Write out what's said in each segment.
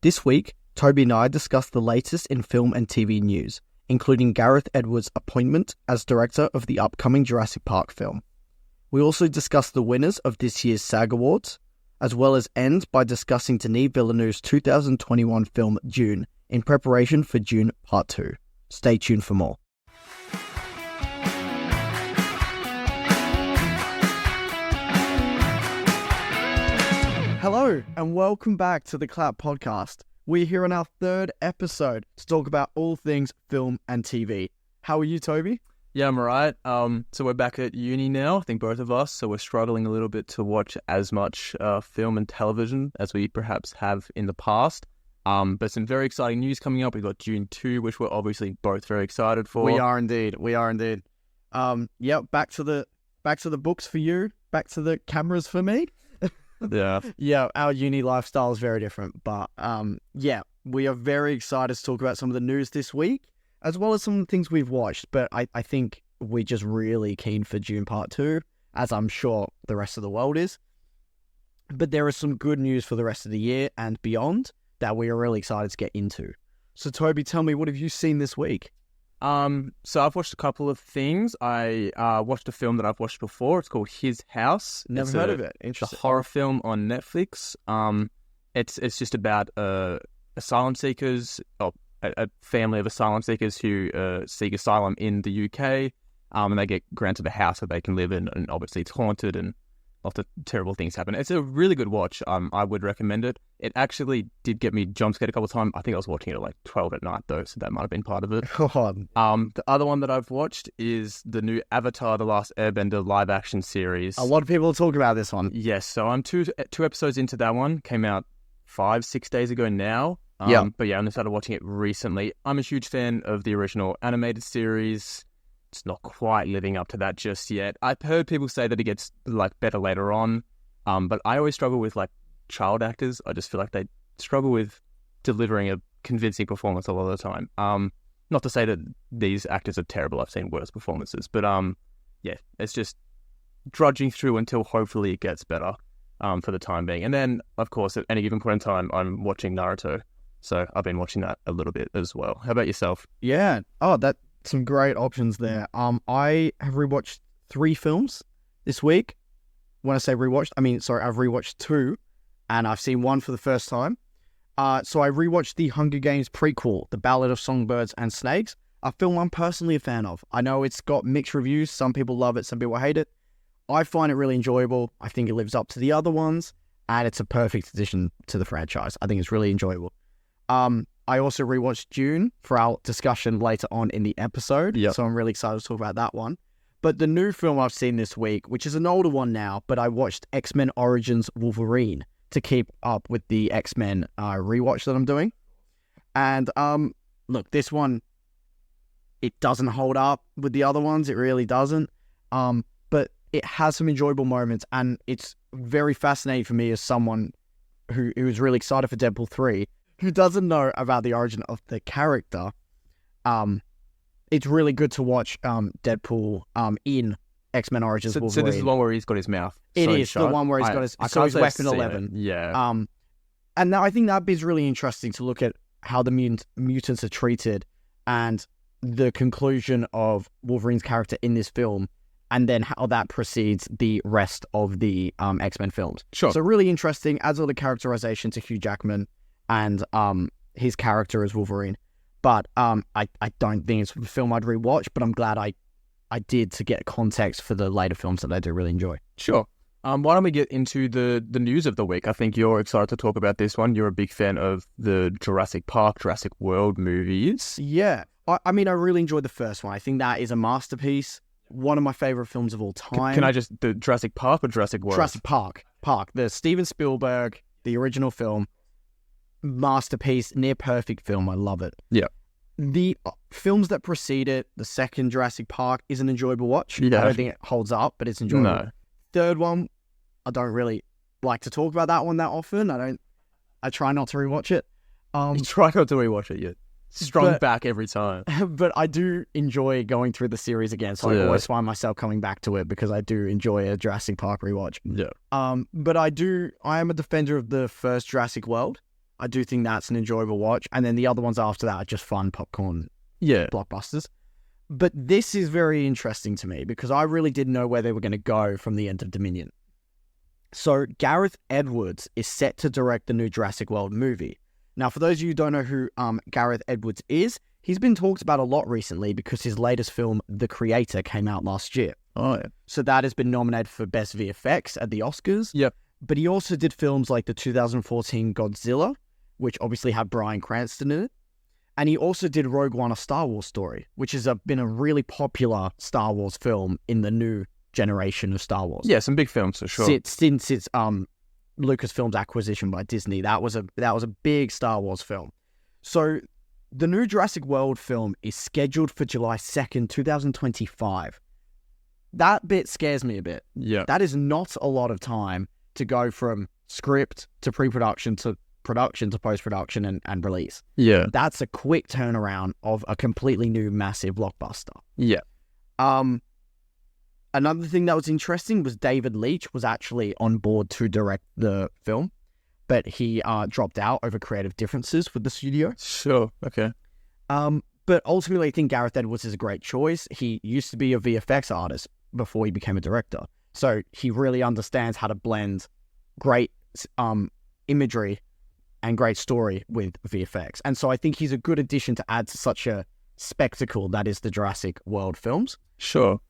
This week, Toby and I discussed the latest in film and TV news, including Gareth Edwards' appointment as director of the upcoming Jurassic Park film. We also discussed the winners of this year's SAG Awards, as well as end by discussing Denis Villeneuve's 2021 film Dune in preparation for Dune Part 2. Stay tuned for more. Hello, and welcome back to the Clap Podcast. We're here on our third episode to talk about all things film and TV. How are you, Toby? Yeah, I'm alright. So we're back at uni now, I think both of us, so we're struggling a little bit to watch as much film and television as we perhaps have in the past. But some very exciting news coming up. We've got Dune 2, which we're obviously both very excited for. We are indeed. Back to the books for you, back to the cameras for me. Yeah, our uni lifestyle is very different, but we are very excited to talk about some of the news this week, as well as some of the things we've watched. But I think we're just really keen for Dune Part 2, as I'm sure the rest of the world is. But there is some good news for the rest of the year and beyond that we are really excited to get into. So Toby, tell me, what have you seen this week? So I've watched a couple of things. I watched a film that I've watched before. It's called His House. Never heard of it. It's a horror film on Netflix. It's just about asylum seekers, a family of asylum seekers who seek asylum in the UK, and they get granted a house that they can live in, and obviously it's haunted and lots of terrible things happen. It's a really good watch. I would recommend it. It actually did get me jump scared a couple of times. I think I was watching it at like 12 at night though, so that might have been part of it. The other one that I've watched is the new Avatar: The Last Airbender live action series. A lot of people talk about this one. Yes, so I'm two episodes into that one. Came out 5-6 days ago now. But yeah, I only started watching it recently. I'm a huge fan of the original animated series. It's not quite living up to that just yet. I've heard people say that it gets like better later on, but I always struggle with like child actors. I just feel like they struggle with delivering a convincing performance a lot of the time. Not to say that these actors are terrible. I've seen worse performances, but it's just drudging through until hopefully it gets better for the time being. And then, of course, at any given point in time, I'm watching Naruto, so I've been watching that a little bit as well. How about yourself? Yeah. Some great options there. I have rewatched 3 films this week. When I say rewatched, I've rewatched 2, and I've seen 1 for the first time. So I rewatched the Hunger Games prequel, The Ballad of Songbirds and Snakes, a film I'm personally a fan of. I know it's got mixed reviews. Some people love it, some people hate it. I find it really enjoyable. I think it lives up to the other ones, and it's a perfect addition to the franchise. I think it's really enjoyable. I also rewatched Dune for our discussion later on in the episode, so I'm really excited to talk about that one. But the new film I've seen this week, which is an older one now, but I watched X-Men Origins Wolverine to keep up with the X-Men rewatch that I'm doing. And look, this one, it doesn't hold up with the other ones. It really doesn't. But it has some enjoyable moments, and it's very fascinating for me as someone who is really excited for Deadpool 3, who doesn't know about the origin of the character. It's really good to watch Deadpool in X-Men Origins Wolverine. So this is the one where he's got his mouth. It is the one where he's got his Weapon 11. Yeah. And now I think that is really interesting to look at how the mutants are treated and the conclusion of Wolverine's character in this film, and then how that precedes the rest of the X-Men films. Sure. So really interesting, adds all the characterization to Hugh Jackman and his character as Wolverine. But I don't think it's a film I'd rewatch, but I'm glad I did to get context for the later films that I do really enjoy. Sure. Why don't we get into the news of the week? I think you're excited to talk about this one. You're a big fan of the Jurassic Park, Jurassic World movies. Yeah. I really enjoyed the first one. I think that is a masterpiece. One of my favorite films of all time. Can I just... The Jurassic Park or Jurassic World? Jurassic Park. The Steven Spielberg, the original film. Masterpiece, near perfect film. I love it. Yeah. The films that precede it, the second Jurassic Park, is an enjoyable watch. Yeah. I don't think it holds up, but it's enjoyable. No. Third one, I don't really like to talk about that one that often. I try not to rewatch it. You try not to rewatch it yet. Strung back every time. But I do enjoy going through the series again, so I always find myself coming back to it because I do enjoy a Jurassic Park rewatch. Yeah. But I am a defender of the first Jurassic World. I do think that's an enjoyable watch. And then the other ones after that are just fun popcorn blockbusters. But this is very interesting to me because I really didn't know where they were going to go from the end of Dominion. So Gareth Edwards is set to direct the new Jurassic World movie. Now, for those of you who don't know who Gareth Edwards is, he's been talked about a lot recently because his latest film, The Creator, came out last year. Oh, yeah. So that has been nominated for Best VFX at the Oscars. Yep. But he also did films like the 2014 Godzilla, which obviously had Bryan Cranston in it. And he also did Rogue One, a Star Wars story, which has been a really popular Star Wars film in the new generation of Star Wars. Yeah, some big films for sure. Since its Lucasfilm's acquisition by Disney, that was a big Star Wars film. So the new Jurassic World film is scheduled for July 2nd, 2025. That bit scares me a bit. Yeah. That is not a lot of time to go from script to pre-production to production to post-production and release. Yeah. That's a quick turnaround of a completely new massive blockbuster. Yeah. Another thing that was interesting was David Leitch was actually on board to direct the film, but he dropped out over creative differences with the studio. Sure. Okay. But ultimately, I think Gareth Edwards is a great choice. He used to be a VFX artist before he became a director. So he really understands how to blend great imagery and great story with VFX. And so I think he's a good addition to add to such a spectacle that is the Jurassic World films. Sure.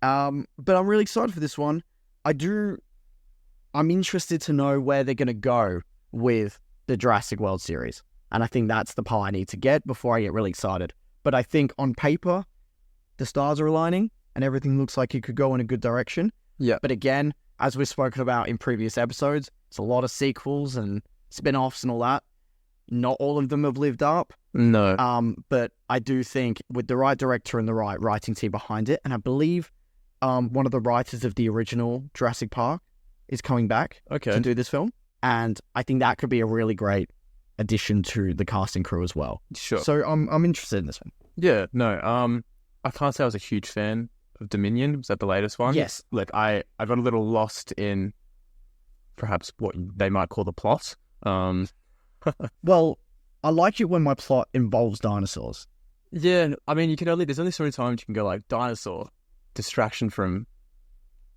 But I'm really excited for this one. I'm interested to know where they're going to go with the Jurassic World series. And I think that's the part I need to get before I get really excited. But I think on paper, the stars are aligning and everything looks like it could go in a good direction. Yeah. But again, as we've spoken about in previous episodes, it's a lot of sequels and spin-offs and all that. Not all of them have lived up. No. But I do think with the right director and the right writing team behind it, and I believe one of the writers of the original Jurassic Park is coming back to do this film. And I think that could be a really great addition to the cast and crew as well. Sure. So I'm interested in this one. Yeah, no. I can't say I was a huge fan of Dominion. Was that the latest one? Yes. Like I got a little lost in perhaps what they might call the plot. Well, I like it when my plot involves dinosaurs. Yeah, I mean, there's only so many times you can go like dinosaur, distraction from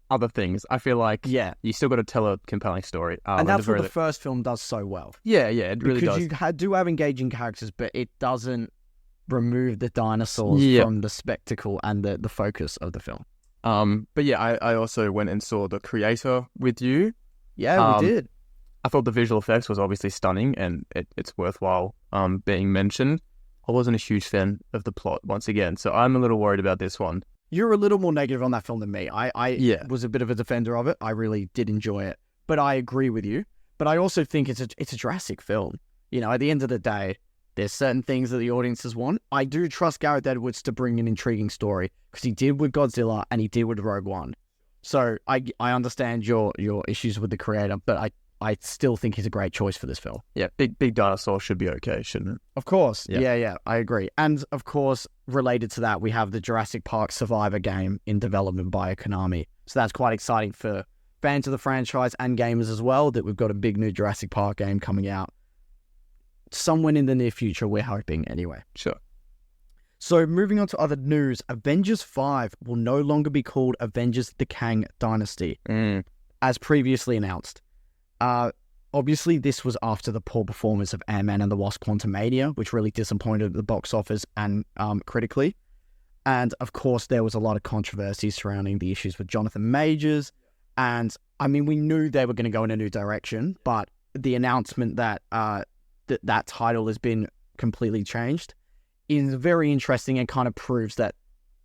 other things. I feel like you still got to tell a compelling story. And that's what the first film does so well. Yeah, it really does. Because you do have engaging characters, but it doesn't remove the dinosaurs from the spectacle and the focus of the film. But yeah, I also went and saw The Creator with you. Yeah, we did. I thought the visual effects was obviously stunning and it's worthwhile being mentioned. I wasn't a huge fan of the plot once again, so I'm a little worried about this one. You're a little more negative on that film than me. I was a bit of a defender of it. I really did enjoy it, but I agree with you. But I also think it's a Jurassic film. You know, at the end of the day, there's certain things that the audiences want. I do trust Gareth Edwards to bring an intriguing story because he did with Godzilla and he did with Rogue One. So I understand your issues with the creator, but I still think he's a great choice for this film. Yeah, big dinosaur should be okay, shouldn't it? Of course. Yeah, I agree. And of course, related to that, we have the Jurassic Park Survivor game in development by Konami. So that's quite exciting for fans of the franchise and gamers as well, that we've got a big new Jurassic Park game coming out somewhere in the near future, we're hoping anyway. Sure. So moving on to other news, Avengers 5 will no longer be called Avengers The Kang Dynasty, as previously announced. Obviously, this was after the poor performance of Ant-Man and the Wasp: Quantumania, which really disappointed the box office and critically. And of course, there was a lot of controversy surrounding the issues with Jonathan Majors. And I mean, we knew they were going to go in a new direction, but the announcement that that title has been completely changed is very interesting and kind of proves that,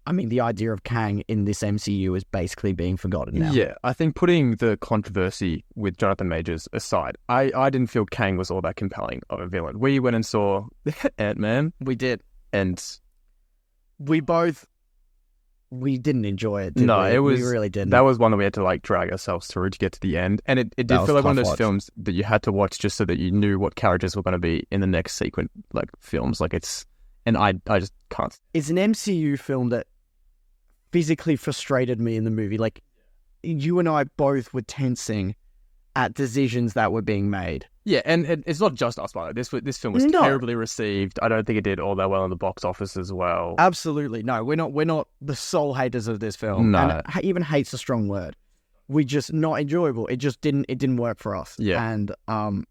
I mean, the idea of Kang in this MCU is basically being forgotten now. Yeah, I think putting the controversy with Jonathan Majors aside, I didn't feel Kang was all that compelling of a villain. We went and saw Ant-Man. We did. And we didn't enjoy it, we really didn't. That was one that we had to like drag ourselves through to get to the end. And it did feel like one of those films that you had to watch just so that you knew what characters were going to be in the next sequence, like films. Like and I just can't. It's an MCU film that physically frustrated me in the movie. Like, you and I both were tensing at decisions that were being made. Yeah, and it's not just us, by the way. This film was terribly received. I don't think it did all that well in the box office as well. Absolutely. No, we're not the sole haters of this film. No. And even hate's a strong word. We just not enjoyable. It just didn't work for us. Yeah. And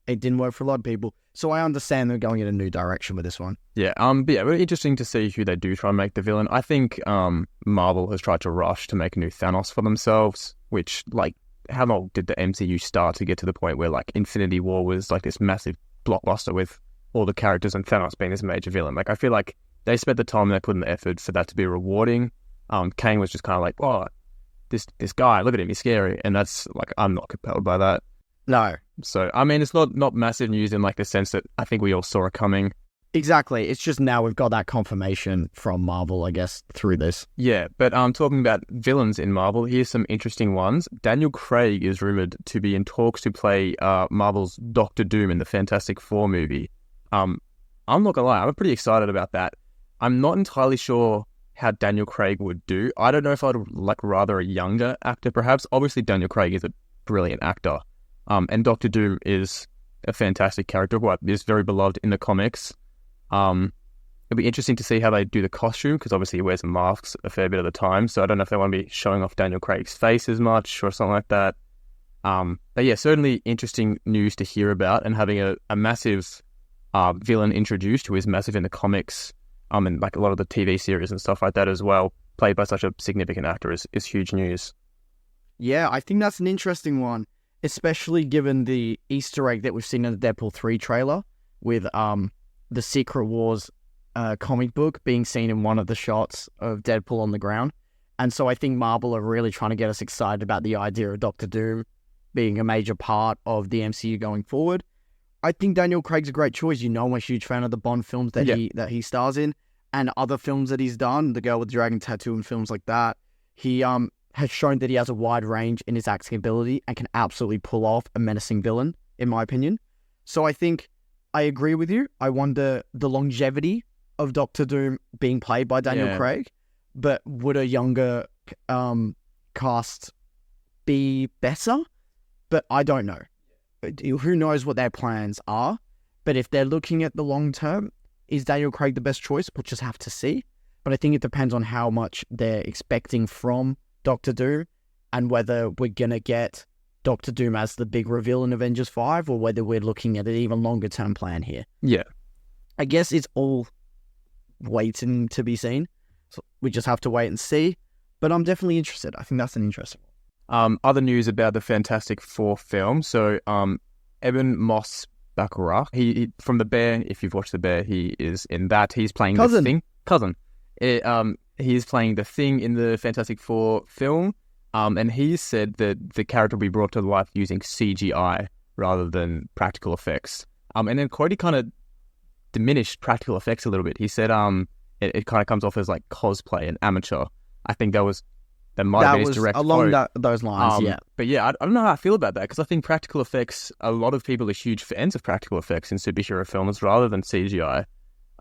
it didn't work for a lot of people. So I understand they're going in a new direction with this one. Yeah. But yeah, really interesting to see who they do try and make the villain. I think Marvel has tried to rush to make a new Thanos for themselves, which, like, how long did the MCU start to get to the point where, like, Infinity War was like this massive blockbuster with all the characters and Thanos being this major villain? Like, I feel like they spent the time and they put in the effort for that to be rewarding. Kang was just kind of like, oh, this guy, look at him, he's scary. And that's, like, I'm not compelled by that. No. So, I mean, it's not massive news in, like, the sense that I think we all saw it coming. Exactly. It's just now we've got that confirmation from Marvel, I guess, through this. Yeah, but talking about villains in Marvel, here's some interesting ones. Daniel Craig is rumoured to be in talks to play Marvel's Doctor Doom in the Fantastic Four movie. I'm not gonna lie, I'm pretty excited about that. I'm not entirely sure how Daniel Craig would do. I don't know if I'd like rather a younger actor, perhaps. Obviously, Daniel Craig is a brilliant actor, and Doctor Doom is a fantastic character who is very beloved in the comics. It'll be interesting to see how they do the costume, because obviously he wears masks a fair bit of the time, so I don't know if they want to be showing off Daniel Craig's face as much or something like that. But yeah, certainly interesting news to hear about, and having a massive villain introduced who is massive in the comics, and like a lot of the TV series and stuff like that as well, played by such a significant actor is huge news. Yeah, I think that's an interesting one, especially given the Easter egg that we've seen in the Deadpool 3 trailer with the Secret Wars comic book being seen in one of the shots of Deadpool on the ground. And so I think Marvel are really trying to get us excited about the idea of Doctor Doom being a major part of the MCU going forward. I think Daniel Craig's a great choice. You know, I'm a huge fan of the Bond films that he stars in, and other films that he's done, The Girl with the Dragon Tattoo and films like that. He has shown that he has a wide range in his acting ability and can absolutely pull off a menacing villain, in my opinion. So I think I agree with you. I wonder the longevity of Doctor Doom being played by Daniel Craig, but would a younger cast be better? But I don't know. Who knows what their plans are? But if they're looking at the long term, is Daniel Craig the best choice? We'll just have to see. But I think it depends on how much they're expecting from Doctor Doom and whether we're going to get Doctor Doom as the big reveal in Avengers 5 or whether we're looking at an even longer term plan here. Yeah. I guess it's all waiting to be seen. So we just have to wait and see. But I'm definitely interested. I think that's an interesting one. Other news about the Fantastic Four film. So Eben Moss-Baccarat, he from The Bear, if you've watched The Bear, he is in that. He's playing the Thing. Cousin. He's playing the Thing in the Fantastic Four film. And he said that the character will be brought to life using CGI rather than practical effects. And then Cody kind of diminished practical effects a little bit. He said it kind of comes off as like cosplay and amateur. I think that might have been his direct along those lines, yeah. But yeah, I don't know how I feel about that, because I think practical effects, a lot of people are huge fans of practical effects in superhero films rather than CGI.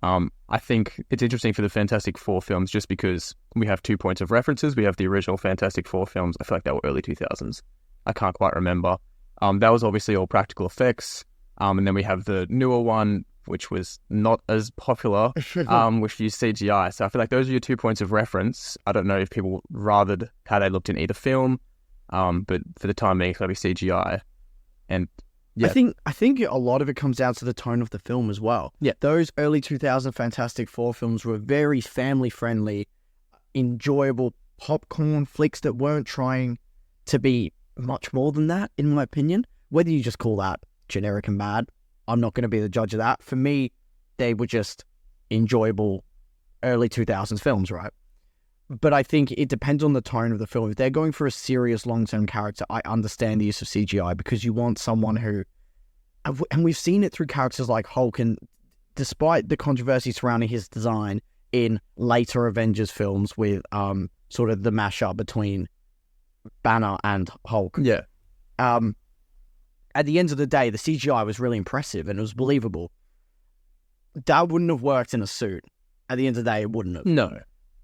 I think it's interesting for the Fantastic Four films just because we have 2 points of references. We have the original Fantastic Four films. I feel like they were early 2000s. I can't quite remember. That was obviously all practical effects. And then we have the newer one, which was not as popular, which used CGI. So I feel like those are your 2 points of reference. I don't know if people rathered how they looked in either film, but for the time being, it's going to be CGI. And yeah. I think a lot of it comes down to the tone of the film as well. Yeah. Those early 2000 Fantastic Four films were very family-friendly, enjoyable popcorn flicks that weren't trying to be much more than that, in my opinion. Whether you just call that generic and bad, I'm not going to be the judge of that. For me, they were just enjoyable early 2000s films, right? But I think it depends on the tone of the film. If they're going for a serious long-term character, I understand the use of CGI because you want someone who... And we've seen it through characters like Hulk, and despite the controversy surrounding his design in later Avengers films with sort of the mashup between Banner and Hulk. Yeah. At the end of the day, the CGI was really impressive and it was believable. That wouldn't have worked in a suit. At the end of the day, it wouldn't have. No.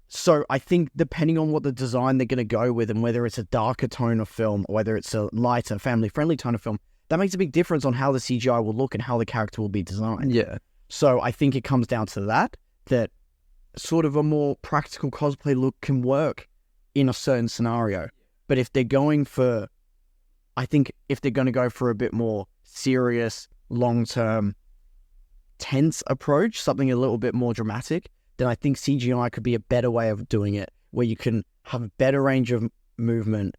So I think depending on what the design they're going to go with and whether it's a darker tone of film or whether it's a lighter, family-friendly tone of film, that makes a big difference on how the CGI will look and how the character will be designed. Yeah. So I think it comes down to that sort of a more practical cosplay look can work in a certain scenario. But if they're going to go for a bit more serious, long-term, tense approach, something a little bit more dramatic, then I think CGI could be a better way of doing it, where you can have a better range of movement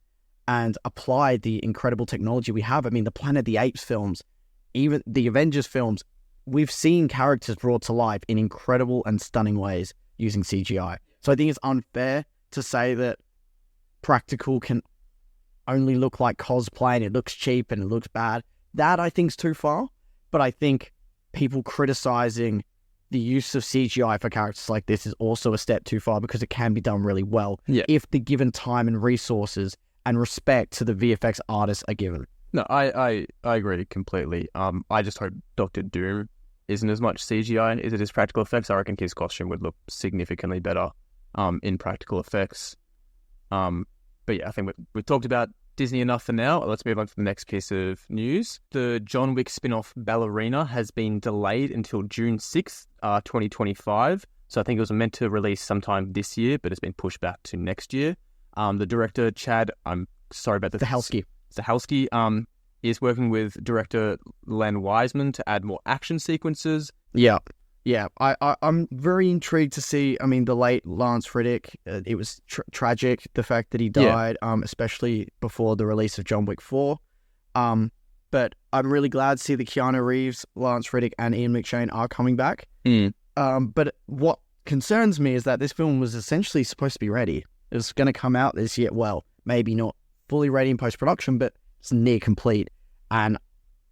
and apply the incredible technology we have. I mean, the Planet of the Apes films, even the Avengers films, we've seen characters brought to life in incredible and stunning ways using CGI. So I think it's unfair to say that practical can only look like cosplay and it looks cheap and it looks bad. That I think is too far. But I think people criticizing the use of CGI for characters like this is also a step too far, because it can be done really well if the given time and resources and respect to the VFX artists are given. No, I agree completely. I just hope Dr. Doom isn't as much CGI as it is practical effects. I reckon his costume would look significantly better in practical effects. But yeah, I think we've talked about Disney enough for now. Let's move on to the next piece of news. The John Wick spin-off Ballerina has been delayed until June 6th, 2025. So I think it was meant to release sometime this year, but it's been pushed back to next year. The director, Chad, I'm sorry about the Stahelski, is working with director Len Wiseman to add more action sequences. Yeah. I'm very intrigued to see, I mean, the late Lance Reddick, it was tragic, the fact that he died, especially before the release of John Wick 4. But I'm really glad to see that Keanu Reeves, Lance Reddick, and Ian McShane are coming back. But what concerns me is that this film was essentially supposed to be ready. It was going to come out this year. Well, maybe not fully ready in post-production, but it's near complete. And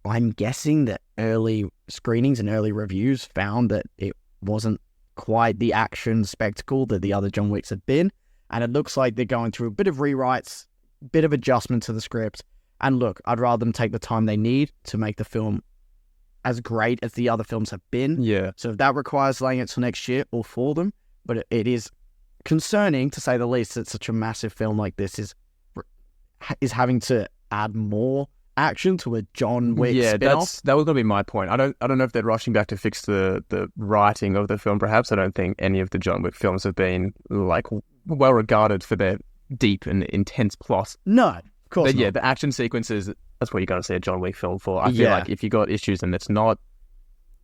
I'm guessing that early screenings and early reviews found that it wasn't quite the action spectacle that the other John Wicks had been. And it looks like they're going through a bit of rewrites, bit of adjustment to the script. And look, I'd rather them take the time they need to make the film as great as the other films have been. Yeah. So if that requires laying it till next year, all for them. But it is concerning, to say the least, that such a massive film like this is having to add more action to a John Wick spin-off. That was going to be my point. I don't know if they're rushing back to fix the writing of the film. Perhaps I don't think any of the John Wick films have been like well regarded for their deep and intense plot. No, of course not. Yeah, the action sequences, that's what you're going to see a John Wick film for. I feel like if you got issues and it's not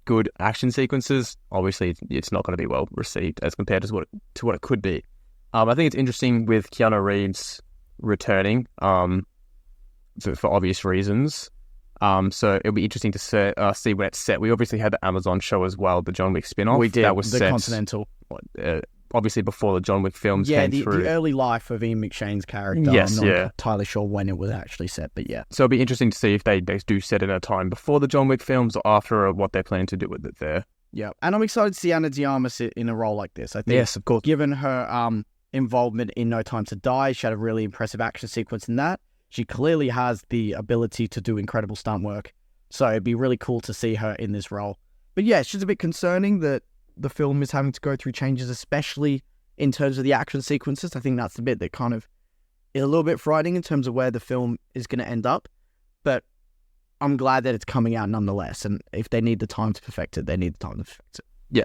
good action sequences, obviously it's not going to be well received as compared to what it could be. I think it's interesting with Keanu Reeves returning. For obvious reasons. So it'll be interesting to see when it's set. We obviously had the Amazon show as well, the John Wick spin-off. We did, that was the set, Continental. Obviously before the John Wick films came through. The early life of Ian McShane's character. Yes, I'm not entirely sure when it was actually set, but yeah. So it'll be interesting to see if they do set it at a time before the John Wick films or after, or what they're planning to do with it there. Yeah, and I'm excited to see Ana de Armas in a role like this. I think, yes, of course. Given her involvement in No Time to Die, she had a really impressive action sequence in that. She clearly has the ability to do incredible stunt work. So it'd be really cool to see her in this role. But yeah, it's just a bit concerning that the film is having to go through changes, especially in terms of the action sequences. I think that's the bit that kind of is a little bit frightening in terms of where the film is going to end up. But I'm glad that it's coming out nonetheless. And if they need the time to perfect it, they need the time to perfect it. Yeah.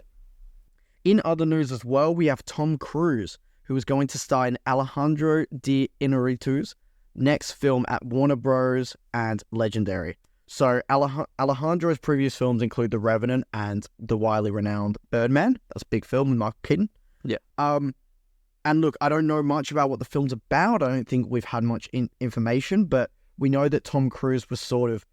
In other news as well, we have Tom Cruise, who is going to star in Alejandro de Inarritu's next film at Warner Bros. And Legendary. So Alejandro's previous films include The Revenant and the widely renowned Birdman. That's a big film with Michael Keaton. Yeah. And look, I don't know much about what the film's about. I don't think we've had much information, but we know that Tom Cruise was sort of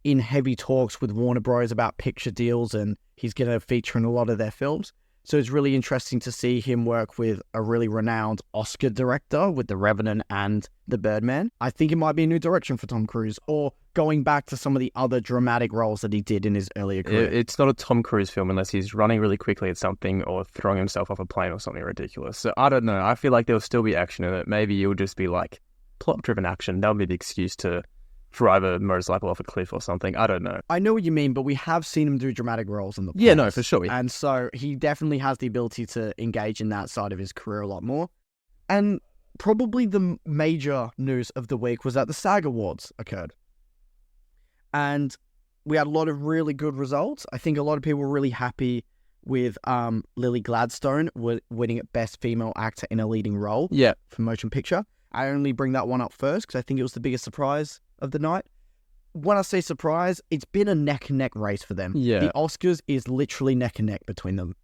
in heavy talks with Warner Bros. About picture deals, and he's going to feature in a lot of their films. So it's really interesting to see him work with a really renowned Oscar director with The Revenant and The Birdman. I think it might be a new direction for Tom Cruise, or going back to some of the other dramatic roles that he did in his earlier career. It's not a Tom Cruise film unless he's running really quickly at something or throwing himself off a plane or something ridiculous. So I don't know. I feel like there'll still be action in it. Maybe it'll just be like plot-driven action. That'll be the excuse to drive a motorcycle off a cliff or something. I don't know. I know what you mean, but we have seen him do dramatic roles in the past. Yeah, no, for sure. And so he definitely has the ability to engage in that side of his career a lot more. And probably the major news of the week was that the SAG Awards occurred. And we had a lot of really good results. I think a lot of people were really happy with Lily Gladstone winning at Best Female Actor in a Leading Role for Motion Picture. I only bring that one up first because I think it was the biggest surprise of the night. When I say surprise, it's been a neck-and-neck race for them. Yeah. The Oscars is literally neck-and-neck between them,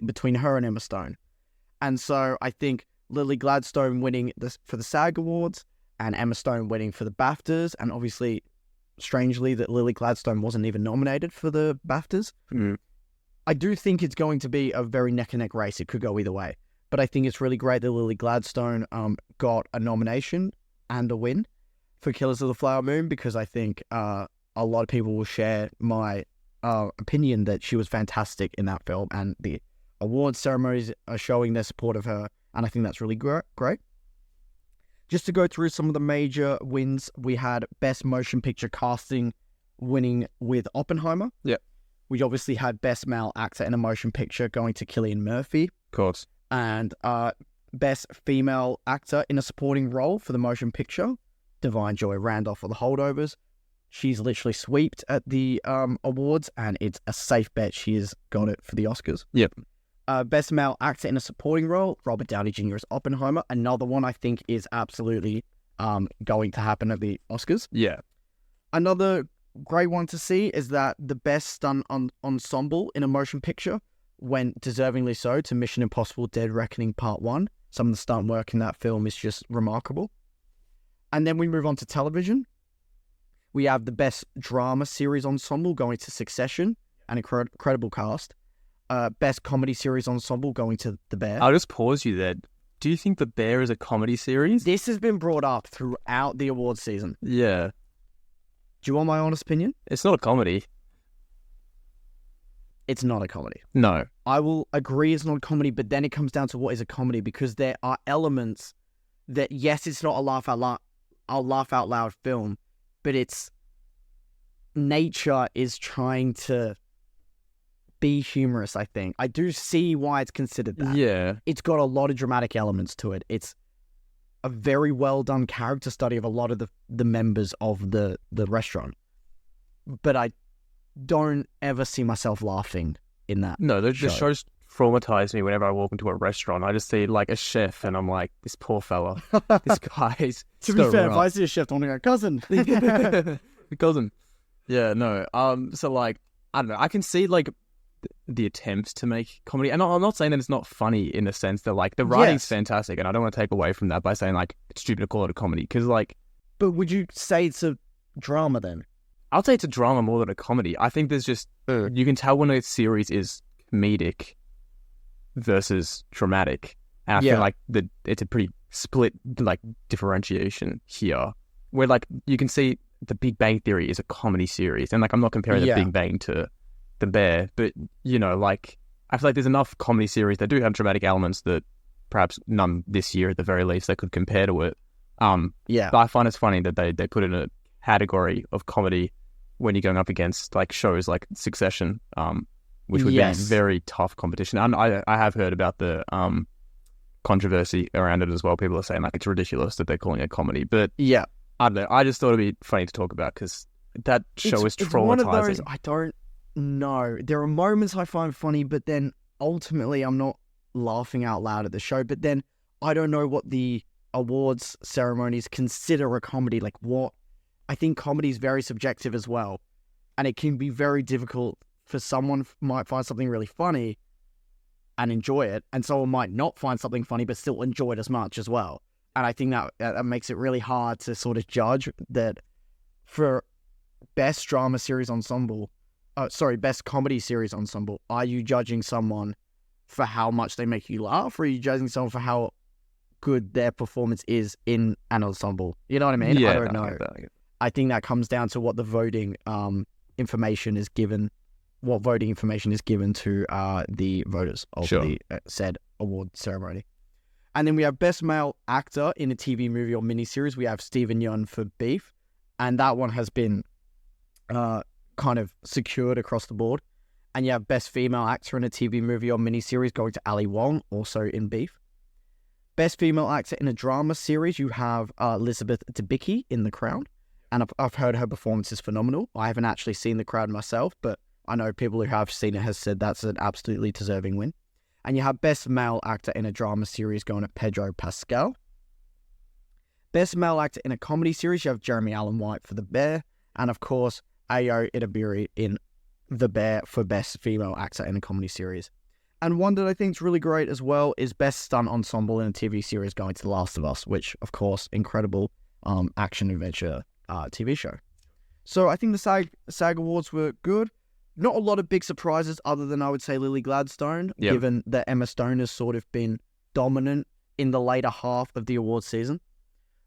between her and Emma Stone. And so I think Lily Gladstone winning for the SAG Awards and Emma Stone winning for the BAFTAs, and obviously, strangely, that Lily Gladstone wasn't even nominated for the BAFTAs. I do think it's going to be a very neck-and-neck race. It could go either way. But I think it's really great that Lily Gladstone got a nomination and a win for Killers of the Flower Moon, because I think a lot of people will share my opinion that she was fantastic in that film, and the awards ceremonies are showing their support of her, and I think that's really great. Just to go through some of the major wins, we had Best Motion Picture Casting winning with Oppenheimer. Yep. We obviously had Best Male Actor in a Motion Picture going to Cillian Murphy. Of course. And Best Female Actor in a Supporting Role for the Motion Picture, Divine Joy Randolph for The Holdovers. She's literally sweeped at the awards, and it's a safe bet she has got it for the Oscars. Yep. Best Male Actor in a Supporting Role, Robert Downey Jr. as Oppenheimer. Another one I think is absolutely going to happen at the Oscars. Yeah. Another great one to see is that the Best Stunt Ensemble in a Motion Picture went deservingly so to Mission Impossible Dead Reckoning Part 1. Some of the stunt work in that film is just remarkable. And then we move on to television. We have the Best Drama Series Ensemble going to Succession, an incredible cast. Best Comedy Series Ensemble going to The Bear. I'll just pause you there. Do you think The Bear is a comedy series? This has been brought up throughout the awards season. Yeah. Do you want my honest opinion? It's not a comedy. It's not a comedy. No. I will agree it's not a comedy, but then it comes down to what is a comedy, because there are elements that, yes, it's not a laugh out loud film, but it's nature is trying to be humorous, I think. I do see why it's considered that. Yeah. It's got a lot of dramatic elements to it. It's a very well done character study of a lot of the members of the restaurant. But I don't ever see myself laughing in that. No, the show. shows traumatize me whenever I walk into a restaurant. I just see like a chef and I'm like, this poor fella. This guy's To be fair, if I see a chef, I'm going to go, cousin. Cousin. Yeah, no. So like, I don't know. I can see like the attempts to make comedy, and I'm not saying that it's not funny in the sense that like the writing's fantastic, and I don't want to take away from that by saying like it's stupid to call it a comedy, because like. But would you say it's a drama then? I'll say it's a drama more than a comedy. I think there's just you can tell when a series is comedic versus dramatic, and I feel like it's a pretty split like differentiation here, where like you can see The Big Bang Theory is a comedy series, and like I'm not comparing The Big Bang to The Bear, but you know, like I feel like there's enough comedy series that do have dramatic elements that perhaps none this year at the very least that could compare to it. But I find it's funny that they put it in a category of comedy when you're going up against like shows like Succession, which would be a very tough competition. And I have heard about the controversy around it as well. People are saying like it's ridiculous that they're calling it a comedy, but I don't know. I just thought it'd be funny to talk about because that show is traumatizing. It's one of those, I don't know. There are moments I find funny, but then ultimately I'm not laughing out loud at the show. But then I don't know what the awards ceremonies consider a comedy. Like what? I think comedy is very subjective as well. And it can be very difficult for someone might find something really funny and enjoy it. And someone might not find something funny, but still enjoy it as much as well. And I think that makes it really hard to sort of judge that for best drama series ensemble, best comedy series ensemble, are you judging someone for how much they make you laugh, or are you judging someone for how good their performance is in an ensemble? You know what I mean? Yeah, I don't know. I think that comes down to what the voting information is given, what voting information is given to the voters of the said award ceremony. And then we have Best Male Actor in a TV, movie, or miniseries. We have Stephen Yeun for Beef. And that one has been kind of secured across the board. And you have Best Female Actor in a TV, movie, or miniseries going to Ali Wong, also in Beef. Best Female Actor in a Drama Series, you have Elizabeth Debicki in The Crown. and I've heard her performance is phenomenal. I haven't actually seen The Crowd myself, but I know people who have seen it has said that's an absolutely deserving win. And you have Best Male Actor in a Drama Series going to Pedro Pascal. Best Male Actor in a Comedy Series, you have Jeremy Allen White for The Bear. And of course, Ayo Edebiri in The Bear for Best Female Actor in a Comedy Series. And one that I think is really great as well is Best Stunt Ensemble in a TV series going to The Last of Us, which, of course, incredible action-adventure TV show. So I think the SAG Awards were good. Not a lot of big surprises other than, I would say, Lily Gladstone, given that Emma Stone has sort of been dominant in the later half of the awards season.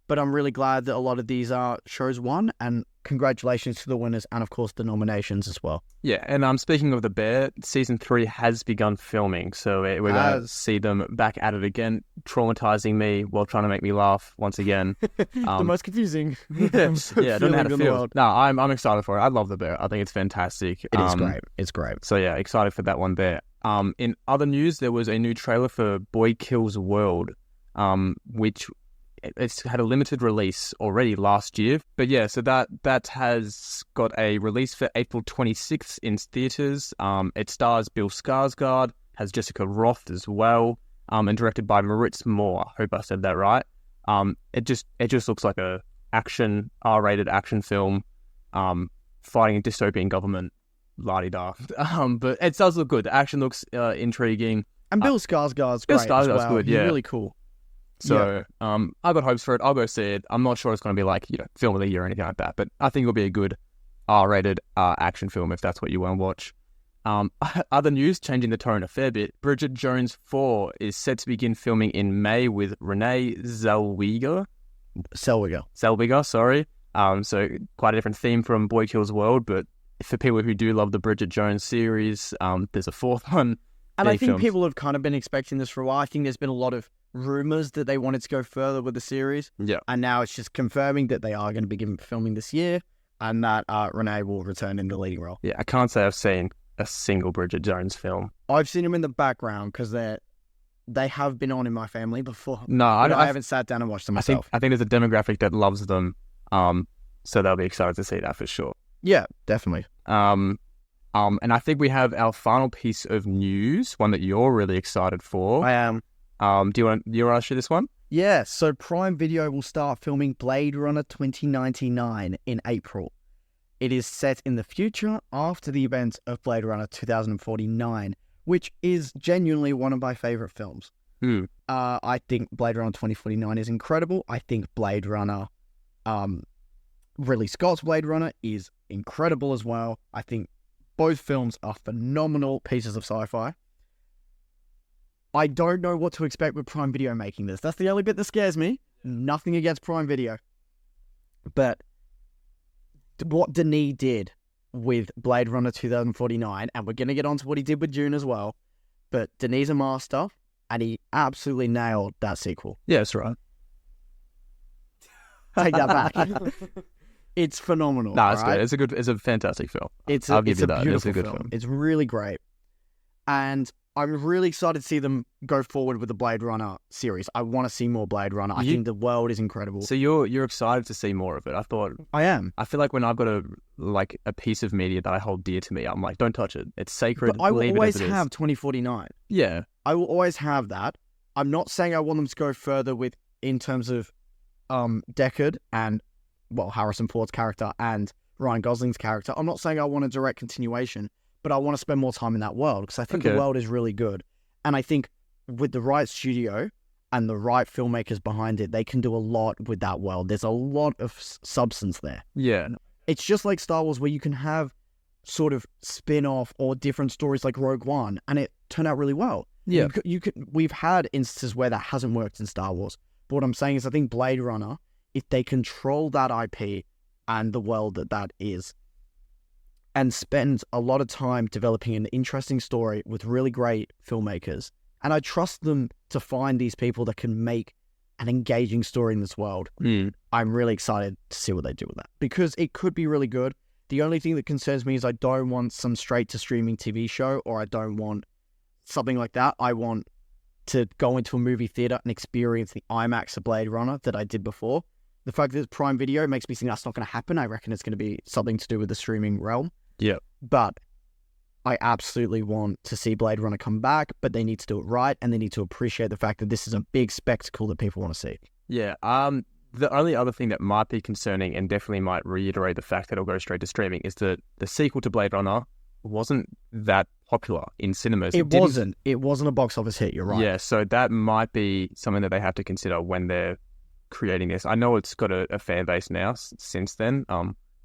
But I'm really glad that a lot of these shows won, and congratulations to the winners and, of course, the nominations as well. Yeah, and speaking of The Bear, Season 3 has begun filming, so we're going to see them back at it again, traumatizing me while trying to make me laugh once again. The most confusing. I don't know how to feel. No, I'm excited for it. I love The Bear. I think it's fantastic. It is great. It's great. So yeah, excited for that one there. In other news, there was a new trailer for Boy Kills World, which... It's had a limited release already last year. But yeah, so that has got a release for April 26th in theatres. It stars Bill Skarsgård, has Jessica Roth as well, and directed by Moritz Moore. I hope I said that right. It just looks like a R-rated action film, fighting a dystopian government, la-di-da. But it does look good. The action looks intriguing. And Bill Skarsgård's great as well. Good, yeah. He's really cool. So, I got hopes for it. I'll go see it. I'm not sure it's going to be like, film of the year or anything like that, but I think it'll be a good R-rated action film if that's what you want to watch. Other news, changing the tone a fair bit. Bridget Jones 4 is set to begin filming in May with Renee Zellweger, sorry. So quite a different theme from Boy Kills World, but for people who do love the Bridget Jones series, there's a fourth one. And I think people have kind of been expecting this for a while. I think there's been a lot of rumors that they wanted to go further with the series. Yeah. And now it's just confirming that they are going to begin filming this year and that Renee will return in the leading role. Yeah, I can't say I've seen a single Bridget Jones film. I've seen them in the background because they have been on in my family before. No, I haven't sat down and watched them myself. I think there's a demographic that loves them, so they'll be excited to see that for sure. Yeah, definitely. And I think we have our final piece of news, one that you're really excited for. I am. Do you want to share this one? Yeah, so Prime Video will start filming Blade Runner 2099 in April. It is set in the future after the events of Blade Runner 2049, which is genuinely one of my favorite films. I think Blade Runner 2049 is incredible. I think Blade Runner, Ridley Scott's Blade Runner is incredible as well. I think both films are phenomenal pieces of sci-fi. I don't know what to expect with Prime Video making this. That's the only bit that scares me. Nothing against Prime Video. But what Denis did with Blade Runner 2049, and we're going to get on to what he did with Dune as well, but Denis is a master, and he absolutely nailed that sequel. Yeah, that's right. Take that back. It's phenomenal. No, it's good. It's a fantastic film. I'll give you that. It's a good film. It's really great. And I'm really excited to see them go forward with the Blade Runner series. I want to see more Blade Runner. I think the world is incredible. So you're excited to see more of it. I am. I feel like when I've got a piece of media that I hold dear to me, I'm like, don't touch it. It's sacred. But I will always have 2049. Yeah. I will always have that. I'm not saying I want them to go further with in terms of Deckard and Harrison Ford's character and Ryan Gosling's character. I'm not saying I want a direct continuation, but I want to spend more time in that world because I think the world is really good. And I think with the right studio and the right filmmakers behind it, they can do a lot with that world. There's a lot of substance there. Yeah. It's just like Star Wars where you can have sort of spin-off or different stories like Rogue One and it turned out really well. Yeah. We've had instances where that hasn't worked in Star Wars. But what I'm saying is I think Blade Runner, if they control that IP and the world that is, and spend a lot of time developing an interesting story with really great filmmakers, and I trust them to find these people that can make an engaging story in this world. I'm really excited to see what they do with that because it could be really good. The only thing that concerns me is I don't want some straight-to-streaming TV show, or I don't want something like that. I want to go into a movie theater and experience the IMAX of Blade Runner that I did before. the fact that it's Prime Video makes me think that's not going to happen. I reckon it's going to be something to do with the streaming realm. Yeah. But I absolutely want to see Blade Runner come back, but they need to do it right, and they need to appreciate the fact that this is a big spectacle that people want to see. Yeah. The only other thing that might be concerning and definitely might reiterate the fact that it'll go straight to streaming is that the sequel to Blade Runner wasn't that popular in cinemas. It wasn't a box office hit, you're right. Yeah, so that might be something that they have to consider when they're creating this. I know it's got a fan base now since then.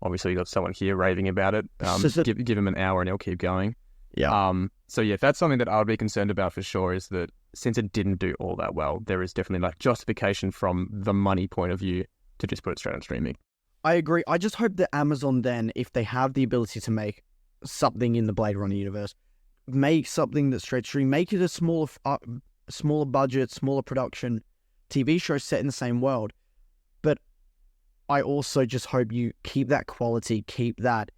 Obviously, you've got someone here raving about it. Give him an hour and he'll keep going. Yeah. So yeah, that's something that I would be concerned about for sure, is that since it didn't do all that well, there is definitely like justification from the money point of view to just put it straight on streaming. I agree. I just hope that Amazon then, if they have the ability to make something in the Blade Runner universe, make something that's straight stream, make it a smaller budget, smaller production TV show set in the same world. But I also just hope you keep that quality, keep that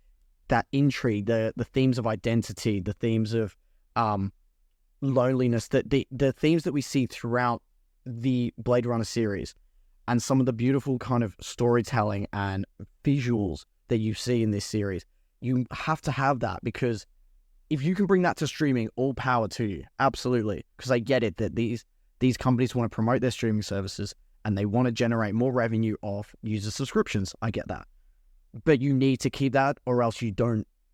intrigue, the themes of identity, the themes of loneliness, the themes that we see throughout the Blade Runner series, and some of the beautiful kind of storytelling and visuals that you see in this series. You have to have that, because if you can bring that to streaming, all power to you. Absolutely. Because I get it that these companies want to promote their streaming services and they want to generate more revenue off user subscriptions. I get that. But you need to keep that, or else you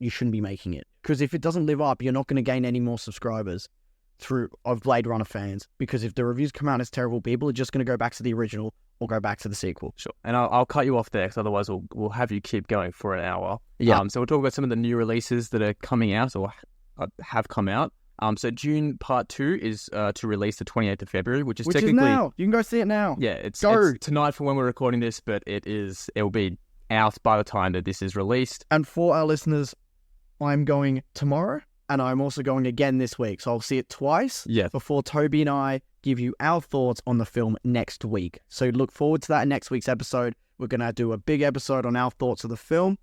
shouldn't be making it. Because if it doesn't live up, you're not going to gain any more subscribers of Blade Runner fans. Because if the reviews come out as terrible, people are just going to go back to the original or go back to the sequel. Sure. And I'll cut you off there, because otherwise we'll have you keep going for an hour. Yeah. So we'll talk about some of the new releases that are coming out or have come out. So Dune Part 2 is to release the 28th of February, which is technically... now. You can go see it now. Yeah, it's tonight for when we're recording this, but it'll be out by the time that this is released. And for our listeners, I'm going tomorrow, and I'm also going again this week. So I'll see it twice before Toby and I give you our thoughts on the film next week. So look forward to that in next week's episode. We're going to do a big episode on our thoughts of the film,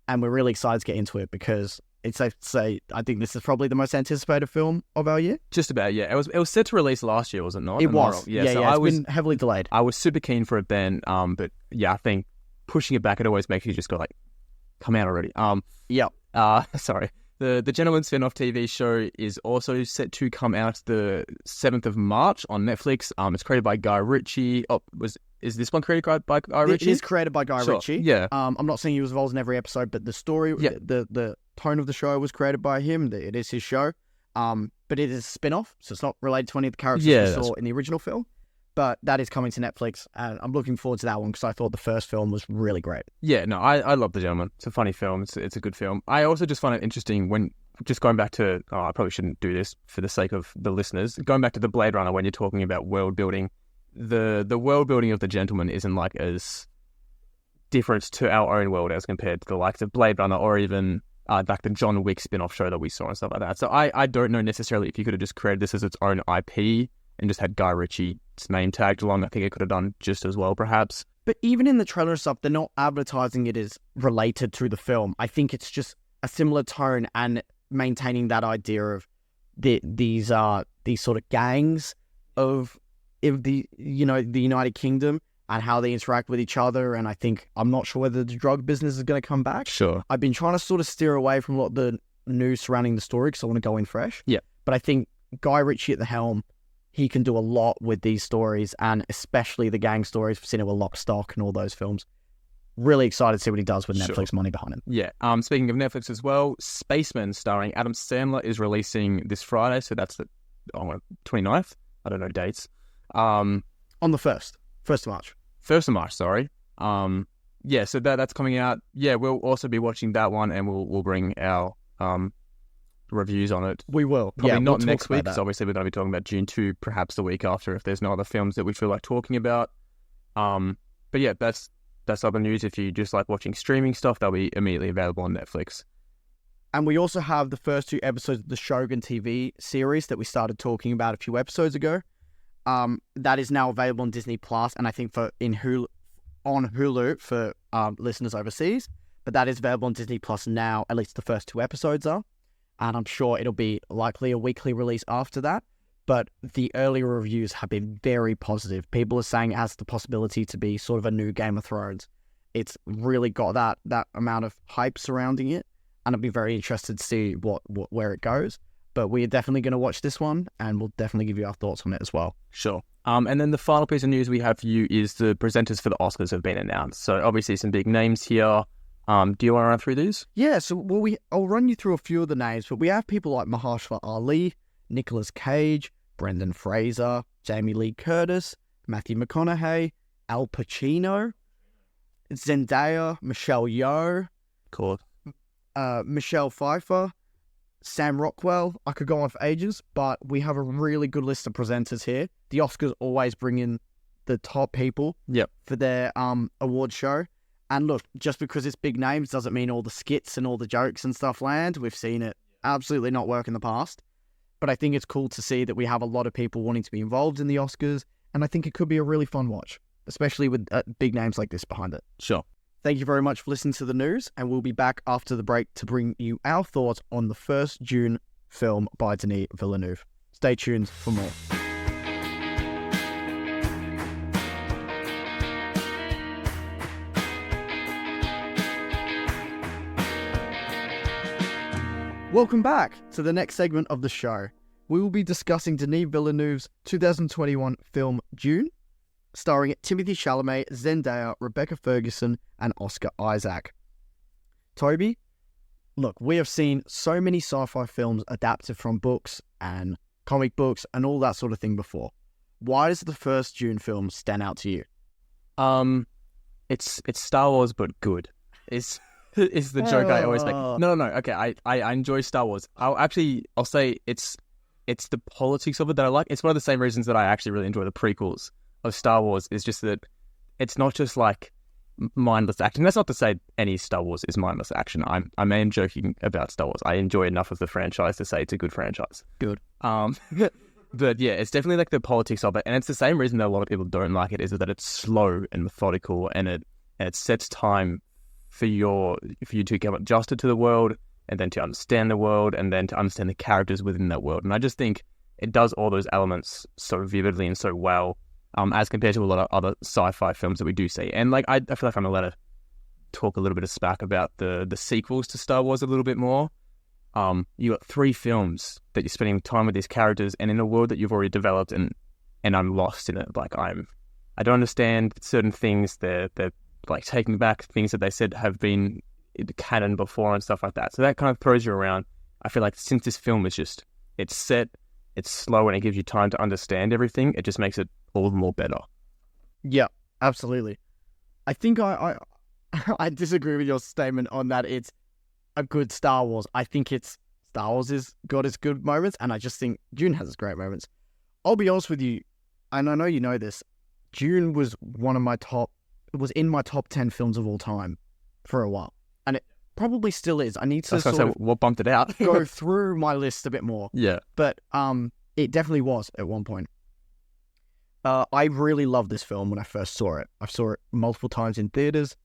and we're really excited to get into it, because it's safe to say I think this is probably the most anticipated film of our year. Just about, yeah. It was set to release last year, was it not? It was. Yeah, so it's been heavily delayed. I was super keen for it then, but yeah, I think pushing it back, it always makes you just go like, come out already. Sorry. The Gentleman Spin-off TV show is also set to come out the 7th of March on Netflix. It's created by Guy Ritchie. Is this one created by Guy Ritchie? It is created by Guy Ritchie. Yeah. I'm not saying he was involved in every episode, but the story, the tone of the show was created by him. It is his show. But it is a spin-off, so it's not related to any of the characters we saw in the original film. But that is coming to Netflix, and I'm looking forward to that one, because I thought the first film was really great. Yeah, no, I love The Gentleman. It's a funny film. It's a good film. I also just find it interesting when, just going back to, I probably shouldn't do this for the sake of the listeners, going back to the Blade Runner, when you're talking about world building, the world building of The Gentleman isn't like as different to our own world as compared to the likes of Blade Runner, or even like the John Wick spin-off show that we saw and stuff like that. So I don't know necessarily if you could have just created this as its own IP and just had Guy Ritchie's name tagged along. I think it could have done just as well, perhaps. But even in the trailer and stuff, they're not advertising it as related to the film. I think it's just a similar tone and maintaining that idea of these sort of gangs of the United Kingdom and how they interact with each other. And I'm not sure whether the drug business is going to come back. Sure. I've been trying to sort of steer away from a lot of the news surrounding the story, because I want to go in fresh. Yeah. But I think Guy Ritchie at the helm, he can do a lot with these stories, and especially the gang stories. We've seen it with Lock, Stock and all those films. Really excited to see what he does with Netflix money behind him. Yeah. Speaking of Netflix as well, Spaceman starring Adam Sandler is releasing this Friday, so that's the 29th. I don't know dates. On the 1st of March. 1st of March, sorry. Yeah, so that's coming out. Yeah, we'll also be watching that one, and we'll bring our reviews on it. We will. Probably not next week, because obviously we're going to be talking about Dune 2 perhaps the week after, if there's no other films that we feel like talking about. But yeah, that's other news. If you just like watching streaming stuff, they'll be immediately available on Netflix. And we also have the first 2 episodes of the Shogun TV series that we started talking about a few episodes ago. That is now available on Disney Plus, and I think on Hulu for listeners overseas. But that is available on Disney Plus now. At least the first 2 episodes are. And I'm sure it'll be likely a weekly release after that. but the early reviews have been very positive. People are saying it has the possibility to be sort of a new Game of Thrones. It's really got that amount of hype surrounding it, and I'd be very interested to see where it goes. But we are definitely going to watch this one, and we'll definitely give you our thoughts on it as well. Sure. And then the final piece of news we have for you is the presenters for the Oscars have been announced. So obviously some big names here. Do you want to run through these? Yeah, so I'll run you through a few of the names, but we have people like Mahershala Ali, Nicolas Cage, Brendan Fraser, Jamie Lee Curtis, Matthew McConaughey, Al Pacino, Zendaya, Michelle Yeoh, Cool. Michelle Pfeiffer, Sam Rockwell. I could go on for ages, but we have a really good list of presenters here. The Oscars always bring in the top people for their award show. And look, just because it's big names doesn't mean all the skits and all the jokes and stuff land. We've seen it absolutely not work in the past. But I think it's cool to see that we have a lot of people wanting to be involved in the Oscars. And I think it could be a really fun watch, especially with big names like this behind it. Sure. Thank you very much for listening to the news. And we'll be back after the break to bring you our thoughts on the first Dune film by Denis Villeneuve. Stay tuned for more. Welcome back to the next segment of the show. We will be discussing Denis Villeneuve's 2021 film Dune, starring Timothée Chalamet, Zendaya, Rebecca Ferguson, and Oscar Isaac. Toby, look, we have seen so many sci-fi films adapted from books and comic books and all that sort of thing before. Why does the first Dune film stand out to you? It's Star Wars but good. Is the joke I always make. No. Okay, I enjoy Star Wars. I'll say it's the politics of it that I like. It's one of the same reasons that I actually really enjoy the prequels of Star Wars. Is just that it's not just like mindless action. That's not to say any Star Wars is mindless action. I am joking about Star Wars. I enjoy enough of the franchise to say it's a good franchise. Good. But yeah, it's definitely like the politics of it, and it's the same reason that a lot of people don't like it. Is that it's slow and methodical, and it sets time for you to get adjusted to the world, and then to understand the world, and then to understand the characters within that world. And I just think it does all those elements so vividly and so well, as compared to a lot of other sci-fi films that we do see. And like I feel like I'm allowed to talk a little bit of smack about the sequels to Star Wars a little bit more. You got 3 films that you're spending time with these characters, and in a world that you've already developed, and I'm lost in it. Like I don't understand certain things. They're like taking back things that they said have been canon before and stuff like that. So that kind of throws you around. I feel like since this film is just, it's set, it's slow, and it gives you time to understand everything, it just makes it all the more better. Yeah, absolutely. I think I disagree with your statement on that it's a good Star Wars. I think Star Wars has got its good moments, and I just think Dune has its great moments. I'll be honest with you, and I know you know this, Dune was in my top 10 films of all time for a while. And it probably still is. I need to what bumped it out? go through my list a bit more. Yeah. But it definitely was at one point. I really loved this film when I first saw it. I saw it multiple times in theaters.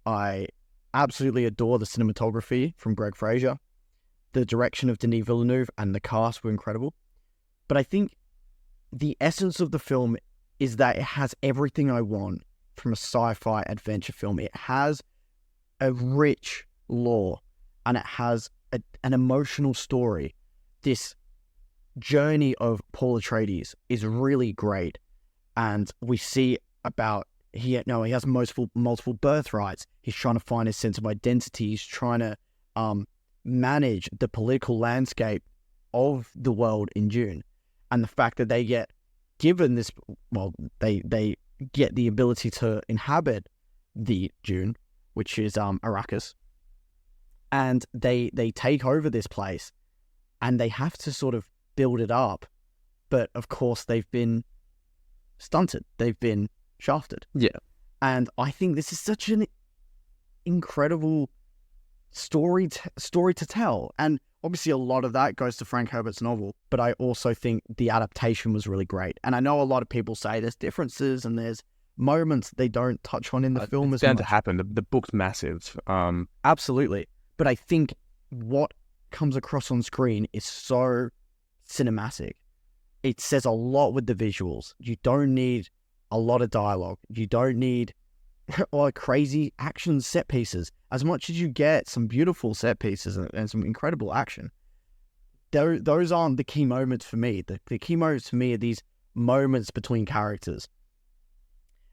I absolutely adore the cinematography from Greg Fraser. The direction of Denis Villeneuve and the cast were incredible. But I think the essence of the film is that it has everything I want from a sci-fi adventure film. It has a rich lore, and it has an emotional story. This journey of Paul Atreides is really great, and we see about he has multiple birthrights. He's trying to find his sense of identity. He's trying to manage the political landscape of the world in Dune, and the fact that they get given this, they get the ability to inhabit the Dune, which is Arrakis, and they take over this place, and they have to sort of build it up, but of course they've been stunted, they've been shafted. Yeah. And I think this is such an incredible story to tell, and obviously a lot of that goes to Frank Herbert's novel, but I also think the adaptation was really great. And I know a lot of people say there's differences and there's moments they don't touch on in the film as much. It's bound to happen. The book's massive. Absolutely. But I think what comes across on screen is so cinematic. it says a lot with the visuals. You don't need a lot of dialogue. You don't need like crazy action set pieces. As much as you get some beautiful set pieces and some incredible action, those aren't the key moments for me. The key moments for me are these moments between characters.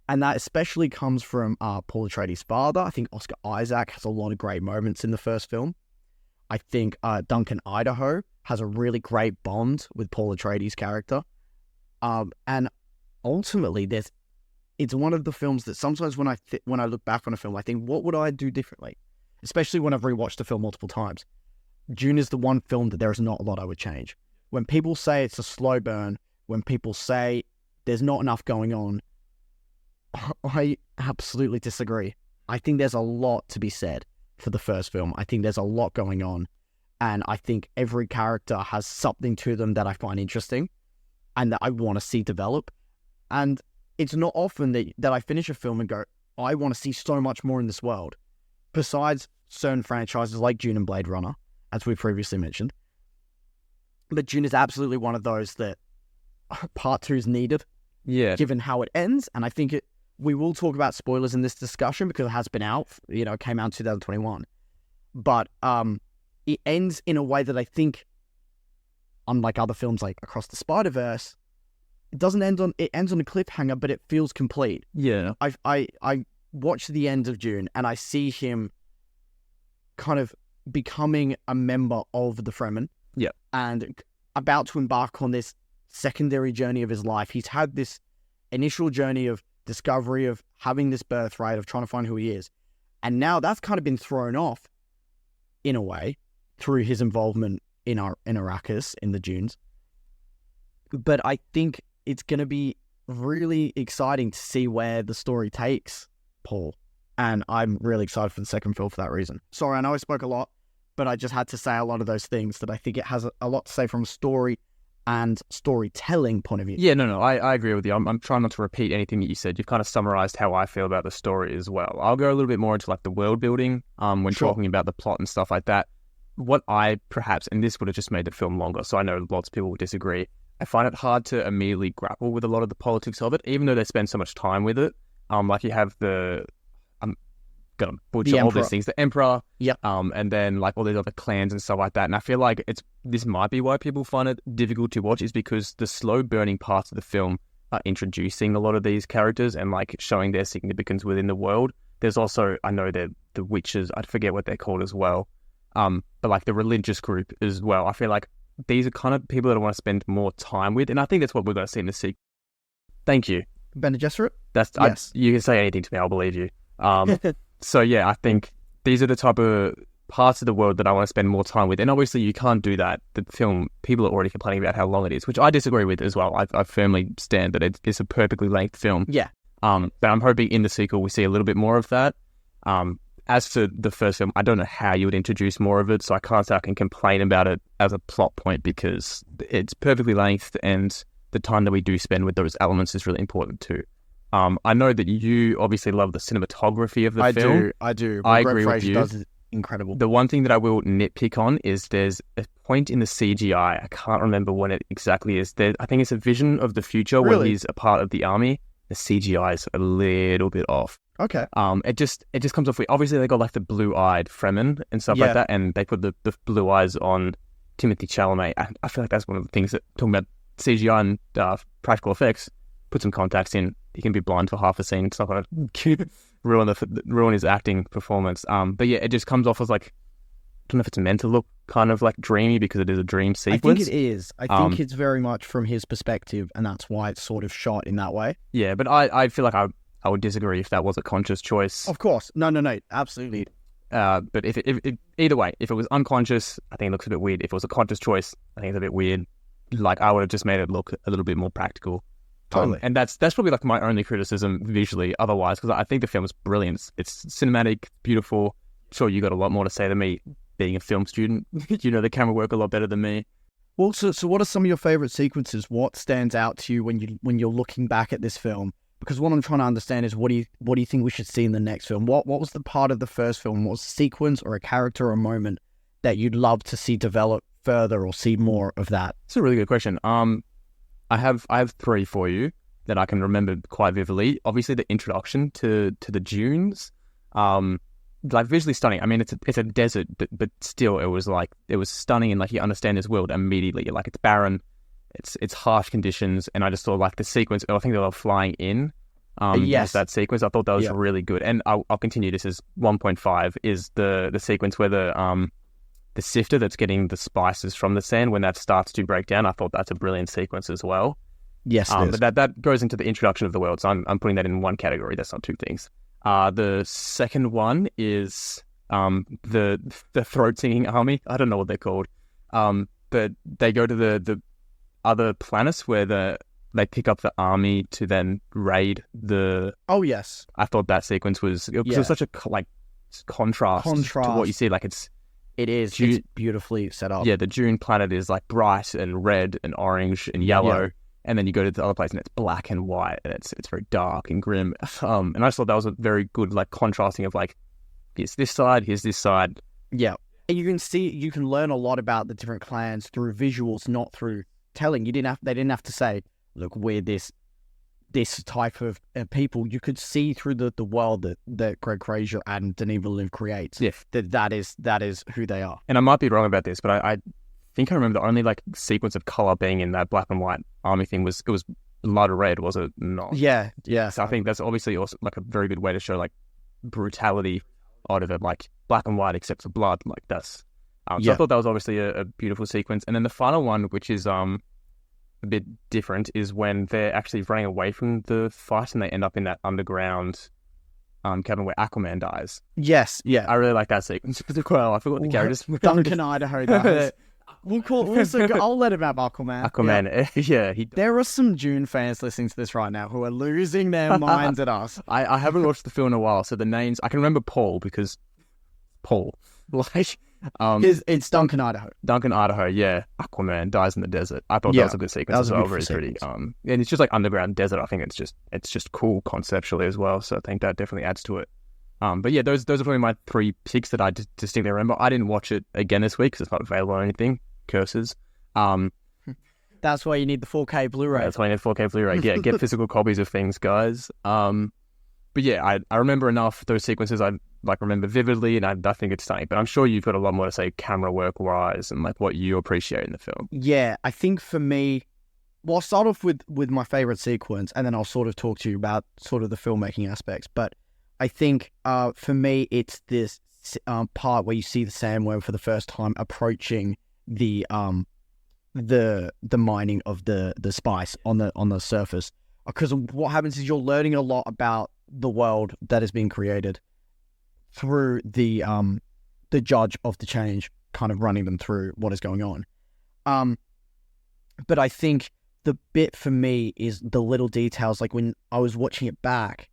And that especially comes from Paul Atreides' father. I think Oscar Isaac has a lot of great moments in the first film. I think Duncan Idaho has a really great bond with Paul Atreides' character. And ultimately, it's one of the films that sometimes when I look back on a film, I think, what would I do differently? Especially when I've rewatched the film multiple times. Dune is the one film that there is not a lot I would change. When people say it's a slow burn, when people say there's not enough going on, I absolutely disagree. I think there's a lot to be said for the first film. I think there's a lot going on. And I think every character has something to them that I find interesting and that I want to see develop. And it's not often that I finish a film and go, I want to see so much more in this world. Besides certain franchises like Dune and Blade Runner, as we previously mentioned. But Dune is absolutely one of those that part 2 is needed. Yeah. Given how it ends. And I think we will talk about spoilers in this discussion because it has been out, it came out in 2021. But it ends in a way that I think, unlike other films like Across the Spider-Verse, it ends on a cliffhanger, but it feels complete. Yeah. I watch the end of Dune and I see him kind of becoming a member of the Fremen. Yeah. And about to embark on this secondary journey of his life. He's had this initial journey of discovery, of having this birthright, of trying to find who he is. And now that's kind of been thrown off, in a way, through his involvement in Arrakis, in the Dunes. But I think it's going to be really exciting to see where the story takes Paul. And I'm really excited for the second film for that reason. Sorry, I know I spoke a lot, but I just had to say a lot of those things that I think it has a lot to say from a story and storytelling point of view. Yeah, no, I agree with you. I'm trying not to repeat anything that you said. You've kind of summarized how I feel about the story as well. I'll go a little bit more into like the world building when talking about the plot and stuff like that. What I perhaps, and this would have just made the film longer, so I know lots of people will disagree, I find it hard to immediately grapple with a lot of the politics of it, even though they spend so much time with it. Like you have I'm gonna butcher all these things, the Emperor, and then like all these other clans and stuff like that. And I feel like this might be why people find it difficult to watch, is because the slow burning parts of the film are introducing a lot of these characters and like showing their significance within the world. There's also, I know the witches, I forget what they're called as well, but like the religious group as well. I feel like these are kind of people that I want to spend more time with, and I think that's what we're going to see in the sequel. Thank you, Bene Gesserit. Yes. You can say anything to me, I'll believe you. So yeah, I think these are the type of parts of the world that I want to spend more time with. And obviously you can't do that. The film, people are already complaining about how long it is, which I disagree with as well. I firmly stand that it's a perfectly length film. Yeah. But I'm hoping in the sequel we see a little bit more of that. As for the first film, I don't know how you would introduce more of it, so I can't say I can complain about it as a plot point because it's perfectly length and the time that we do spend with those elements is really important too. I know that you obviously love the cinematography of the film. I do. I agree with you. Does is incredible. The one thing that I will nitpick on is there's a point in the CGI. I can't remember when it exactly is. I think it's a vision of the future where he's a part of the army. The CGI is a little bit off. Okay. It just comes off. Obviously, they got like the blue-eyed Fremen and stuff like that, and they put the blue eyes on Timothy Chalamet. I feel like that's one of the things that talking about CGI and practical effects. Put some contacts in. He can be blind for half a scene. It's not going to ruin his acting performance. But yeah, it just comes off as like, I don't know if it's meant to look kind of like dreamy because it is a dream sequence. I think it is. I think it's very much from his perspective, and that's why it's sort of shot in that way. Yeah, but I feel like I would disagree if that was a conscious choice. Of course. No, absolutely. But if either way, if it was unconscious, I think it looks a bit weird. If it was a conscious choice, I think it's a bit weird. Like, I would have just made it look a little bit more practical. Totally. And that's probably like my only criticism visually otherwise, because I think the film is brilliant. It's cinematic, beautiful. Sure, you got a lot more to say than me being a film student. You know the camera work a lot better than me. Well, so what are some of your favorite sequences? What stands out to you when you're looking back at this film? Because what I'm trying to understand is what do you think we should see in the next film? What was the part of the first film? What was a sequence or a character or a moment that you'd love to see develop further or see more of that? It's a really good question. I have three for you that I can remember quite vividly. Obviously, the introduction to the dunes, like visually stunning. I mean, it's a desert, but still, it was stunning, and like you understand this world immediately. Like it's barren, it's harsh conditions, and I just saw like the sequence. I think they were flying in. Yes, that sequence. I thought that was really good, and I'll continue. This is 1.5 is the sequence where the sifter that's getting the spices from the sand, when that starts to break down. I thought that's a brilliant sequence as well. Yes, it is. But that goes into the introduction of the world, so I'm putting that in one category. That's not two things. The second one is the throat singing army. I don't know what they're called. But they go to the other planets where they pick up the army to then raid the. Oh yes, I thought that sequence was such a contrast to what you see. Like it's beautifully set up. Yeah, the Dune planet is like bright and red and orange and yellow, and then you go to the other place and it's black and white, and it's very dark and grim. And I just thought that was a very good like contrasting of like here's this side, here's this side. Yeah, and you can learn a lot about the different clans through visuals, not through telling. They didn't have to say, look, we're this type of people. You could see through the world that Greg Fraser and Denis Villeneuve creates. Yeah, that is who they are. And I might be wrong about this, but I think I remember the only like sequence of color being in that black and white army thing was blood red, was it not? Yeah. So I think that's obviously also like a very good way to show like brutality out of it, like black and white except for blood. Like that's. So I thought that was obviously a beautiful sequence. And then the final one, which is a bit different, is when they're actually running away from the fight and they end up in that underground cabin where Aquaman dies. Yes, yeah. I really like that sequence as well. I forgot the characters. Duncan Idaho does. I'll let him have Aquaman. Aquaman, There are some Dune fans listening to this right now who are losing their minds at us. I haven't watched the film in a while, so the names I can remember Paul because Paul. Like it's Duncan Idaho. Duncan Idaho, yeah. Aquaman dies in the desert. I thought that was a good sequence as well. Very pretty. And it's just like underground desert. I think it's just cool conceptually as well. So I think that definitely adds to it. But yeah, those are probably my three picks that I distinctly remember. I didn't watch it again this week because it's not available or anything. Curses. That's why you need the 4K Blu-ray. That's why you need 4K Blu-ray. Yeah, get physical copies of things, guys. But yeah, I remember enough those sequences. I like remember vividly, and I think it's stunning. But I'm sure you've got a lot more to say camera work wise and like what you appreciate in the film. Yeah, I think for me, well, I'll start off with my favorite sequence, and then I'll sort of talk to you about sort of the filmmaking aspects. But I think for me, it's this part where you see the sandworm for the first time approaching the mining of the spice on the surface. Because what happens is you're learning a lot about the world that is being created through the judge of the change kind of running them through what is going on. But I think the bit for me is the little details, like when I was watching it back,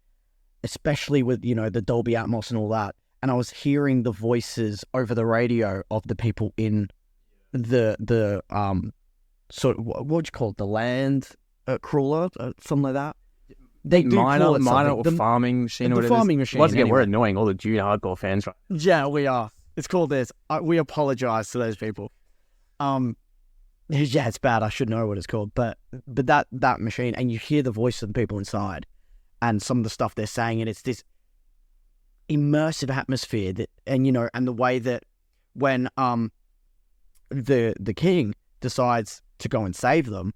especially with, the Dolby Atmos and all that, and I was hearing the voices over the radio of the people in the sort of, what would you call it, the land crawler, something like that. They do call it miner or farming machine or whatever. The farming machine. Once again, we're annoying all the Dune hardcore fans, right? Yeah, we are. It's called this. We apologize to those people. Yeah, it's bad. I should know what it's called, but that machine, and you hear the voice of the people inside, and some of the stuff they're saying, and it's this immersive atmosphere that, and the way that when the king decides to go and save them,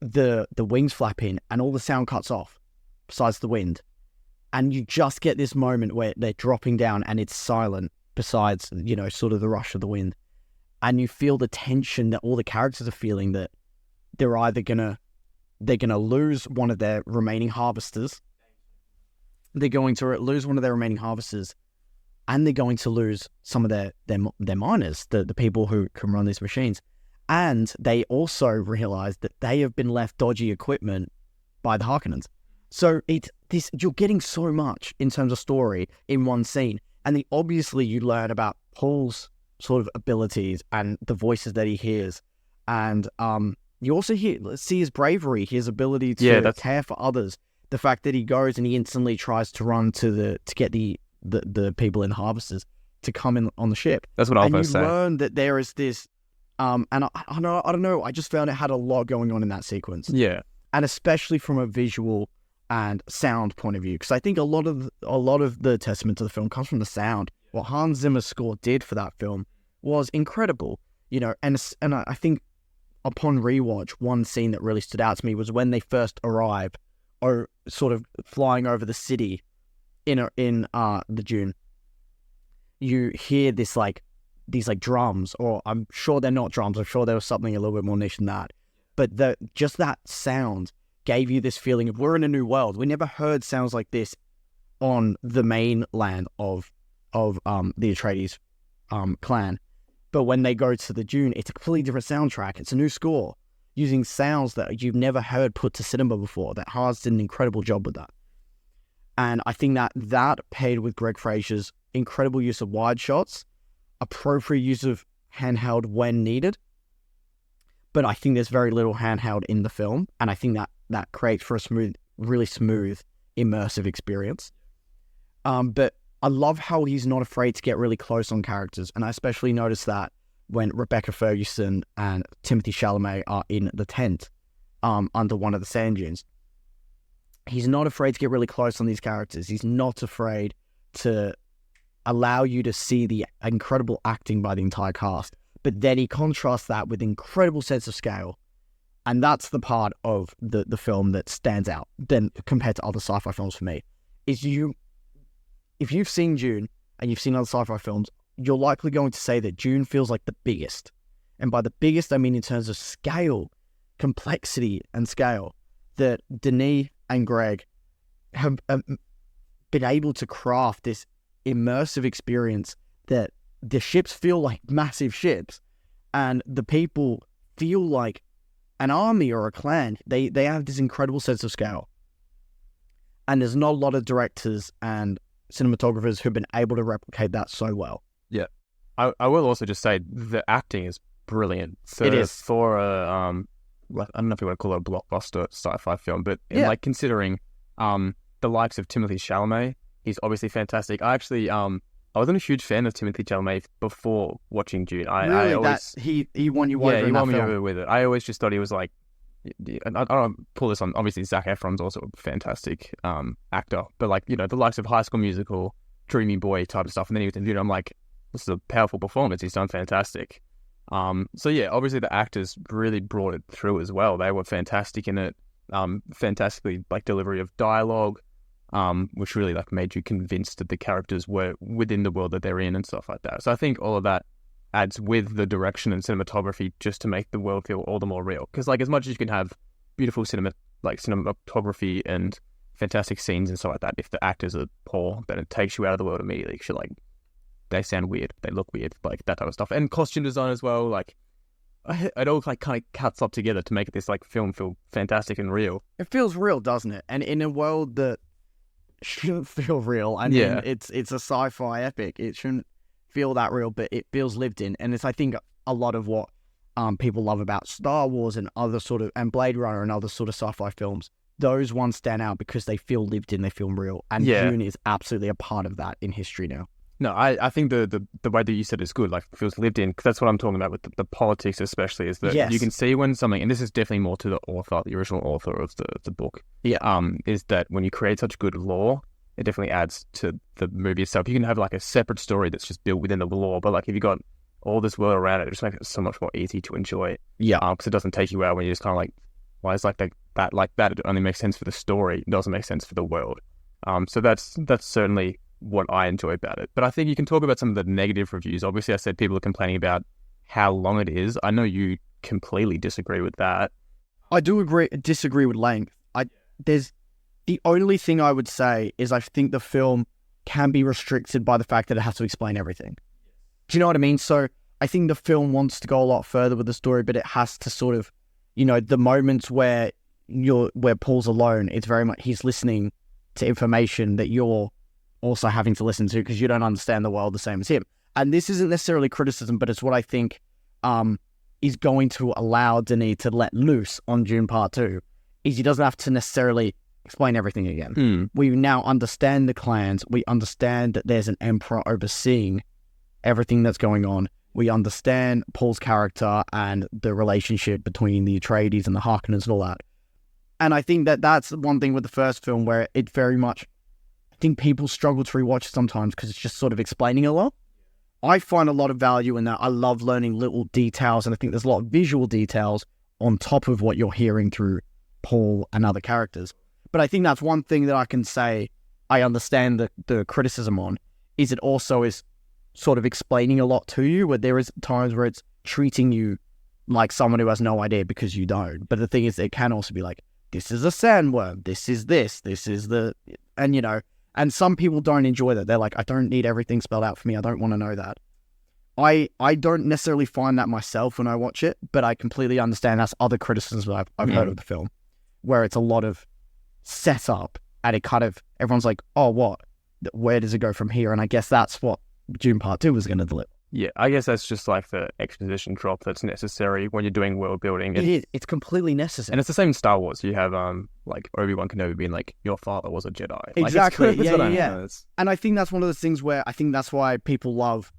the wings flap in and all the sound cuts off besides the wind, and you just get this moment where they're dropping down and it's silent besides sort of the rush of the wind, and you feel the tension that all the characters are feeling, that they're either gonna lose one of their remaining harvesters, they're going to lose one of their remaining harvesters, and they're going to lose some of their miners, the people who can run these machines. And they also realize that they have been left dodgy equipment by the Harkonnens. So you're getting so much in terms of story in one scene. And then obviously you learn about Paul's sort of abilities and the voices that he hears. And you also see his bravery, his ability to care for others. The fact that he goes and he instantly tries to run to get the people in the harvesters to come in on the ship. That's what I was going to say. And you learn that there is this And I don't know. I just found it had a lot going on in that sequence. Yeah. And especially from a visual and sound point of view, because I think a lot of the testament to the film comes from the sound. What Hans Zimmer's score did for that film was incredible, you know. And I think upon rewatch, one scene that really stood out to me was when they first arrive, or sort of flying over the city in the Dune. You hear these drums, or I'm sure they're not drums. I'm sure there was something a little bit more niche than that. But just that sound gave you this feeling of we're in a new world. We never heard sounds like this on the mainland of the Atreides clan. But when they go to the Dune, it's a completely different soundtrack. It's a new score using sounds that you've never heard put to cinema before. That Hans did an incredible job with that. And I think that paired with Greg Fraser's incredible use of wide shots, appropriate use of handheld when needed. But I think there's very little handheld in the film, and I think that creates for a really smooth, immersive experience. But I love how he's not afraid to get really close on characters, and I especially noticed that when Rebecca Ferguson and Timothée Chalamet are in the tent under one of the sand dunes. He's not afraid to get really close on these characters. He's not afraid to allow you to see the incredible acting by the entire cast. But then he contrasts that with incredible sense of scale. And that's the part of the film that stands out then compared to other sci-fi films for me. If you've seen Dune and you've seen other sci-fi films, you're likely going to say that Dune feels like the biggest. And by the biggest, I mean in terms of scale, complexity and scale, that Denis and Greg have been able to craft this immersive experience that the ships feel like massive ships and the people feel like an army or a clan. They have this incredible sense of scale. And there's not a lot of directors and cinematographers who've been able to replicate that so well. Yeah. I will also just say the acting is brilliant. It is. For a, I don't know if you want to call it a blockbuster sci-fi film, but like considering the likes of Timothée Chalamet, he's obviously fantastic. I actually, I wasn't a huge fan of Timothée Chalamet before watching Dune. I always, he won you over in that film. Yeah, he won me over with it. I always just thought he was like, I don't pull this on, obviously Zac Efron's also a fantastic actor, but like, you know, the likes of High School Musical, Dreamy Boy type of stuff, and then he was in Dune, I'm like, this is a powerful performance, he's done fantastic. So yeah, obviously the actors really brought it through as well. They were fantastic in it, fantastically like delivery of dialogue, which really like made you convinced that the characters were within the world that they're in and stuff like that. So I think all of that adds with the direction and cinematography just to make the world feel all the more real. Because like as much as you can have beautiful cinematography and fantastic scenes and stuff like that, if the actors are poor, then it takes you out of the world immediately. Because you're like, they sound weird, they look weird, like that type of stuff. And costume design as well, like it all like kind of cuts up together to make this like film feel fantastic and real. It feels real, doesn't it? And in a world that shouldn't feel real, I mean, it's a sci-fi epic. It shouldn't feel that real, but it feels lived in. And it's, I think, a lot of what people love about Star Wars and other sort of, and Blade Runner and other sort of sci-fi films. Those ones stand out because they feel lived in, they feel real. And Dune is absolutely a part of that in history now. No, I think the way that you said is good, like feels lived in, because that's what I'm talking about with the politics especially, is that you can see when something, and this is definitely more to the author, the original author of the book, is that when you create such good lore, it definitely adds to the movie itself. You can have like a separate story that's just built within the lore, but like if you got all this world around it, it just makes it so much more easy to enjoy it. Yeah. Because it doesn't take you out when you're just kind of like, why is like that like that? It only makes sense for the story. It doesn't make sense for the world. So that's certainly what I enjoy about it. But I think you can talk about some of the negative reviews. Obviously, I said people are complaining about how long it is. I know you completely disagree with that. I do disagree with length. There's the only thing I would say is I think the film can be restricted by the fact that it has to explain everything. Do you know what I mean? So I think the film wants to go a lot further with the story, but it has to sort of, you know, the moments where Paul's alone, it's very much he's listening to information that you're also having to listen to because you don't understand the world the same as him. And this isn't necessarily criticism, but it's what I think is going to allow Denis to let loose on Dune Part 2, is he doesn't have to necessarily explain everything again. We now understand the clans. We understand that there's an emperor overseeing everything that's going on. We understand Paul's character and the relationship between the Atreides and the Harkonnens and all that. And I think that that's one thing with the first film where it very much, I think people struggle to rewatch it sometimes because it's just sort of explaining a lot. I find a lot of value in that. I love learning little details, and I think there's a lot of visual details on top of what you're hearing through Paul and other characters. But I think that's one thing that I can say I understand the criticism on, is it also is sort of explaining a lot to you, where there is times where it's treating you like someone who has no idea because you don't. But the thing is, it can also be like, this is a sandworm, this is the, and you know, and some people don't enjoy that. They're like, I don't need everything spelled out for me. I don't want to know that. I don't necessarily find that myself when I watch it, but I completely understand that's other criticisms that I've heard of the film, where it's a lot of setup and it kind of, everyone's like, oh, what? Where does it go from here? And I guess that's what Dune Part 2 was going to deliver. Yeah, I guess that's just like the exposition drop that's necessary when you're doing world building. It is. It's completely necessary. And it's the same in Star Wars. You have like Obi-Wan Kenobi being like, your father was a Jedi. Exactly. Like, yeah. And I think that's one of those things where I think that's why people love,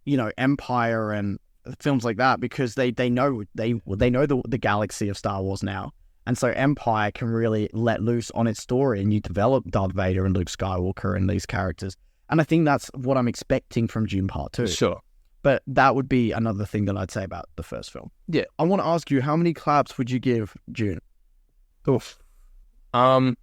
you know, Empire and films like that, because they know the galaxy of Star Wars now. And so Empire can really let loose on its story, and you develop Darth Vader and Luke Skywalker and these characters. And I think that's what I'm expecting from Dune Part 2. Sure. But that would be another thing that I'd say about the first film. Yeah. I want to ask you, how many claps would you give Dune? Oof. And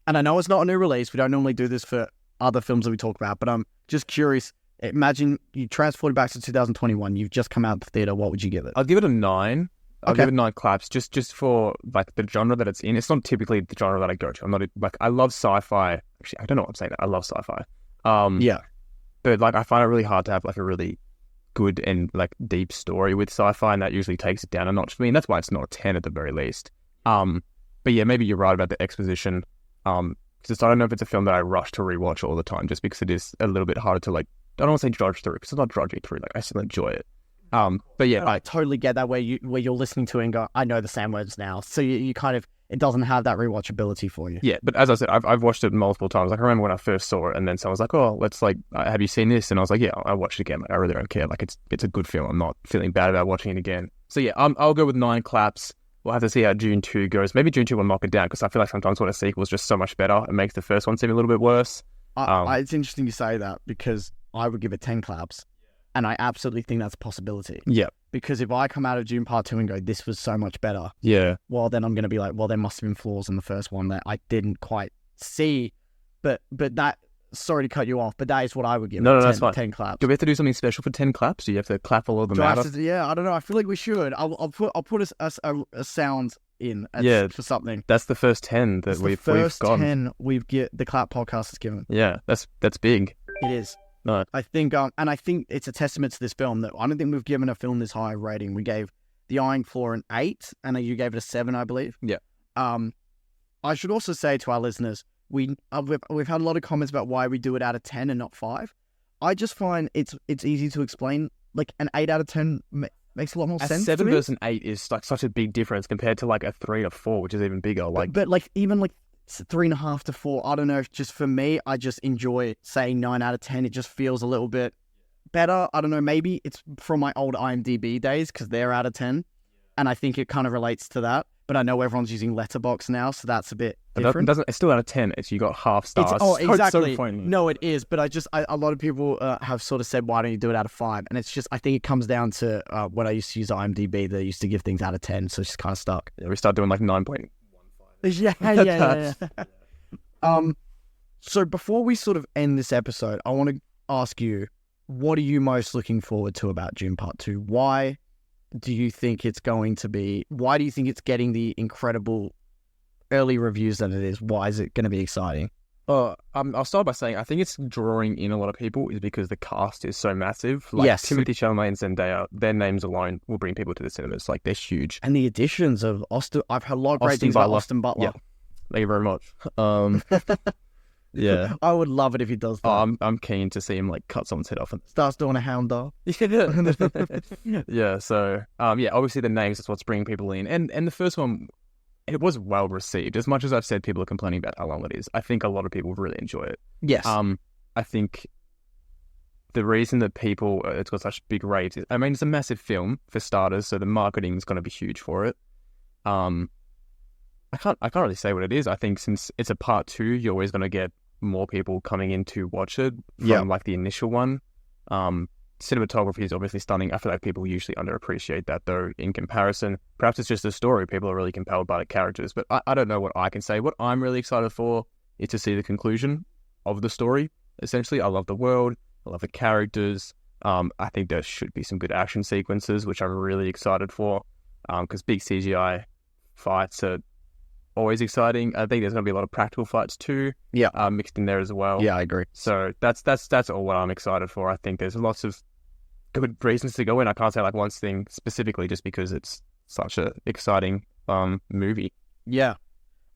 I know it's not a new release. We don't normally do this for other films that we talk about, but I'm just curious. Imagine you transported back to 2021. You've just come out of the theater. What would you give it? I'll give it a 9. I'll give it 9 claps just for like the genre that it's in. It's not typically the genre that I go to. I'm not like, I love sci-fi. Actually, I don't know what I'm saying. I love sci-fi. Yeah. But like, I find it really hard to have like a really good and like deep story with sci-fi, and that usually takes it down a notch for me. And that's why it's not a 10 at the very least. But yeah, maybe you're right about the exposition. Because I don't know if it's a film that I rush to rewatch all the time, just because it is a little bit harder to like, I don't want to say drudge through, because it's not drudging through. Like, I still enjoy it. But yeah, I totally get that where you're listening to it and go, I know the same words now. So you kind of, it doesn't have that rewatchability for you. Yeah, but as I said, I've watched it multiple times. Like, I remember when I first saw it, and then someone was like, "Oh, let's like, have you seen this?" And I was like, "Yeah, I watched it again. Like, I really don't care. Like, it's a good film. I'm not feeling bad about watching it again." So yeah, I'll go with 9 claps. We'll have to see how Dune 2 goes. Maybe Dune 2 will knock it down, because I feel like sometimes when a sequel is just so much better, it makes the first one seem a little bit worse. It's interesting you say that, because I would give it 10 claps, and I absolutely think that's a possibility. Yeah. Because if I come out of Dune Part 2 and go, this was so much better, well, then I'm going to be like, well, there must have been flaws in the first one that I didn't quite see. But that, sorry to cut you off, but that is what I would give. No, that's fine. 10 claps. Do we have to do something special for 10 claps? Do you have to clap all of them out? Yeah, I don't know. I feel like we should. I'll put a sound in for something. That's the first 10 that we've got. The first 10 the Clap podcast has given. Yeah, that's big. It is. No. I think, and I think it's a testament to this film that I don't think we've given a film this high rating. We gave The Iron Claw an 8, and you gave it a 7, I believe. Yeah. I should also say to our listeners, we've had a lot of comments about why we do it out of 10 and not 5. I just find it's easy to explain. Like, an 8 out of 10 makes a lot more sense. 7 versus an 8 is like such a big difference compared to like a 3 or 4, which is even bigger. Like, but like even like 3.5 to 4, I don't know. Just for me, I just enjoy saying 9 out of 10. It just feels a little bit better. I don't know. Maybe it's from my old IMDb days, because they're out of 10, and I think it kind of relates to that. But I know everyone's using Letterboxd now, so that's a bit different. It's still out of 10. It's you got half stars. Exactly. So no, it is. But a lot of people have sort of said, why don't you do it out of 5? And it's just, I think it comes down to when I used to use IMDb, they used to give things out of 10, so it's just kind of stuck. Yeah, we start doing like 9.15. Yeah. So before we sort of end this episode, I want to ask you, what are you most looking forward to about Dune Part 2? Why do you think it's getting the incredible early reviews that it is? Why is it going to be exciting? I'll start by saying I think it's drawing in a lot of people is because the cast is so massive. Like, yes. Timothée Chalamet and Zendaya, their names alone will bring people to the cinemas. Like, they're huge. And the additions of Austin, I've heard a lot of great things about Austin Butler. Yeah. Thank you very much. Yeah. I would love it if he does that. I'm keen to see him like cut someone's head off and starts doing a hound dog. Yeah. So obviously the names is what's bringing people in, and the first one, it was well received. As much as I've said people are complaining about how long it is, I think a lot of people really enjoy it. Yes. I think the reason that people it's got such big rates is, I mean, it's a massive film for starters, so the marketing is going to be huge for it. I can't really say what it is. I think since it's a part 2, you're always going to get more people coming in to watch it from like the initial one. Cinematography is obviously stunning. I feel like people usually underappreciate that though in comparison. Perhaps it's just the story. People are really compelled by the characters, but I don't know what I can say. What I'm really excited for is to see the conclusion of the story. Essentially, I love the world. I love the characters. I think there should be some good action sequences, which I'm really excited for, because big CGI fights are always exciting. I think there's going to be a lot of practical fights too, mixed in there as well. Yeah, I agree. So that's all what I'm excited for. I think there's lots of good reasons to go in. I can't say like one thing specifically just because it's such an exciting movie. Yeah,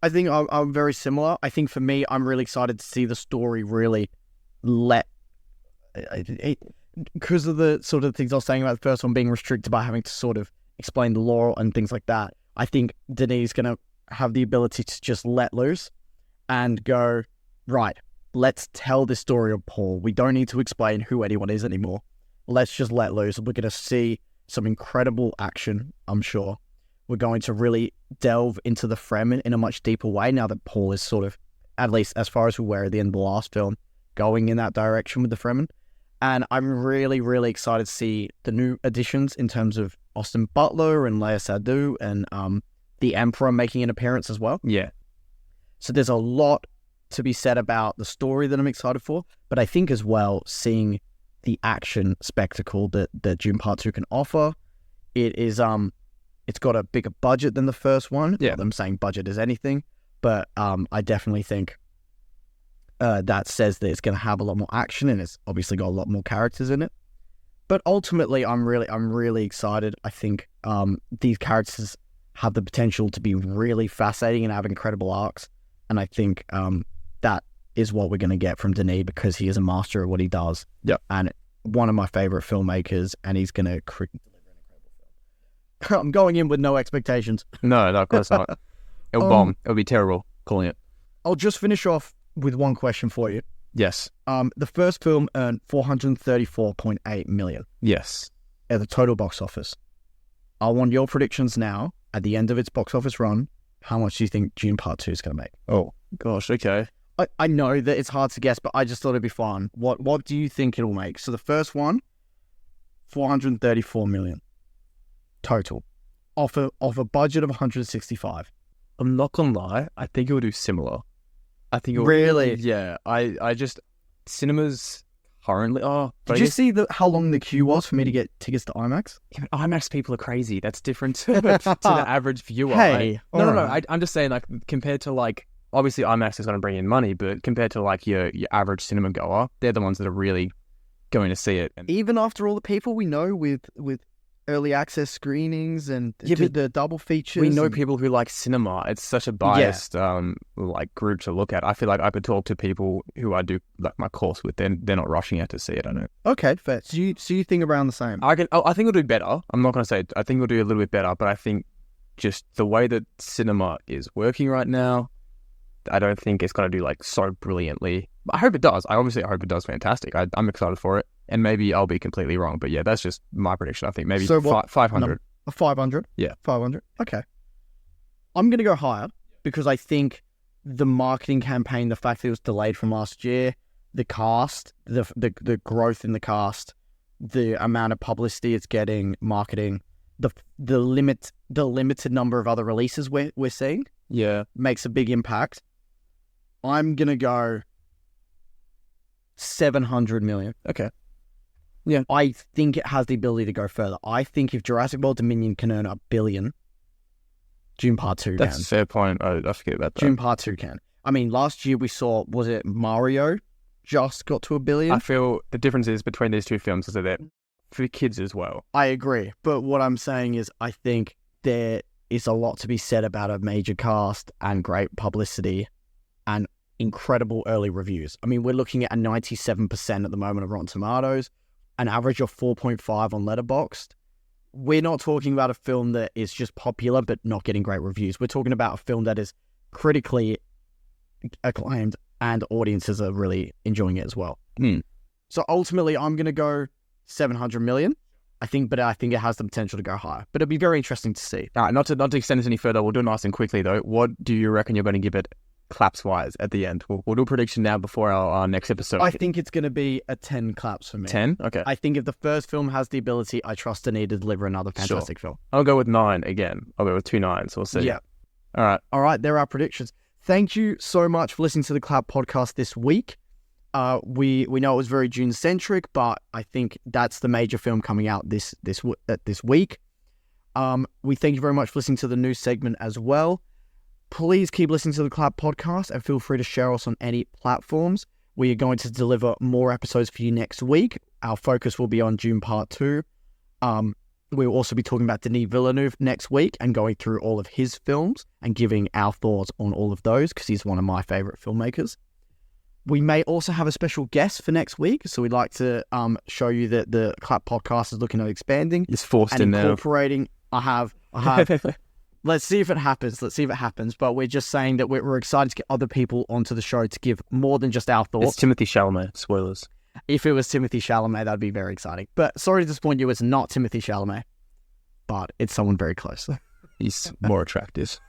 I think I'm very similar. I think for me, I'm really excited to see the story really let, because of the sort of things I was saying about the first one being restricted by having to sort of explain the law and things like that. I think Denis is going to have the ability to just let loose and go, right, let's tell this story of Paul. We don't need to explain who anyone is anymore. Let's just let loose. We're going to see some incredible action, I'm sure. We're going to really delve into the Fremen in a much deeper way now that Paul is sort of, at least as far as we were at the end of the last film, going in that direction with the Fremen. And I'm really, really excited to see the new additions in terms of Austin Butler and Lea Seydoux and the Emperor making an appearance as well. Yeah. So there's a lot to be said about the story that I'm excited for, but I think as well, seeing the action spectacle that Dune Part 2 can offer, it is it's got a bigger budget than the first one. Yeah. Not them saying budget is anything, but I definitely think that says that it's going to have a lot more action, and it's obviously got a lot more characters in it. But ultimately, I'm really excited. I think these characters have the potential to be really fascinating and have incredible arcs. And I think that is what we're going to get from Denis, because he is a master at what he does. Yeah. And one of my favorite filmmakers, and he's going to deliver an incredible film. I'm going in with no expectations. No, of course not. It'll bomb. It'll be terrible, calling it. I'll just finish off with one question for you. Yes. The first film earned $434.8 million. Yes. At the total box office. I want your predictions now. At the end of its box office run, how much do you think Dune Part 2 is going to make? Oh, gosh, okay. I know that it's hard to guess, but I just thought it'd be fun. What do you think it'll make? So the first one, $434 million total, off a budget of $165. I'm not gonna lie, I think it will do similar. I think it will, really, yeah. I just cinemas currently. Did you see how long the queue was for me to get tickets to IMAX? Yeah, but IMAX people are crazy. That's different to the average viewer. Hey, no. I'm just saying, like, compared to like, obviously IMAX is going to bring in money, but compared to like your average cinema goer, they're the ones that are really going to see it. And even after all the people we know with early access screenings and the double features, we know people who like cinema. It's such a biased like group to look at. I feel like I could talk to people who I do like my course with. They're not rushing out to see it. I know. Okay, fair. So you think around the same? I think it'll do better. I'm not going to say I think it'll do a little bit better, but I think just the way that cinema is working right now, I don't think it's going to do like so brilliantly. I hope it does. I hope it does fantastic. I'm excited for it. And maybe I'll be completely wrong. But yeah, that's just my prediction. I think maybe 500. 500? Yeah. 500? Okay. I'm going to go higher because I think the marketing campaign, the fact that it was delayed from last year, the cast, the growth in the cast, the amount of publicity it's getting, marketing, the limited number of other releases we're seeing, makes a big impact. I'm going to go 700 million. Okay. Yeah. I think it has the ability to go further. I think if Jurassic World Dominion can earn $1 billion, Dune Part 2 can. That's a fair point. I forget about that. Dune Part 2 can. I mean, last year we saw, was it Mario just got to $1 billion? I feel the difference is between these two films is that they're for kids as well. I agree. But what I'm saying is I think there is a lot to be said about a major cast and great publicity and incredible early reviews. I mean, we're looking at a 97% at the moment of Rotten Tomatoes, an average of 4.5 on Letterboxd. We're not talking about a film that is just popular but not getting great reviews. We're talking about a film that is critically acclaimed and audiences are really enjoying it as well. So ultimately, I'm going to go 700 million. I think it has the potential to go higher. But it'd be very interesting to see. Not to extend this any further, we'll do it nice and quickly though. What do you reckon you're going to give it claps-wise at the end? We'll do a prediction now before our next episode. I think it's going to be a 10 claps for me. 10? Okay. I think if the first film has the ability, I trust Denis to deliver another fantastic film. I'll go with 9 again. I'll go with 2 9s. We'll see. Yeah. All right. There are our predictions. Thank you so much for listening to the Clap podcast this week. We know it was very Dune-centric, but I think that's the major film coming out this week. We thank you very much for listening to the new segment as well. Please keep listening to the Clap podcast and feel free to share us on any platforms. We are going to deliver more episodes for you next week. Our focus will be on Dune Part 2. We will also be talking about Denis Villeneuve next week and going through all of his films and giving our thoughts on all of those because he's one of my favourite filmmakers. We may also have a special guest for next week, so we'd like to show you that the Clap podcast is looking at expanding. It's forced and in there. Incorporating. I have. Let's see if it happens. But we're just saying that we're excited to get other people onto the show to give more than just our thoughts. It's Timothée Chalamet. Spoilers. If it was Timothée Chalamet, that'd be very exciting. But sorry to disappoint you, it's not Timothée Chalamet, but it's someone very close. He's more attractive.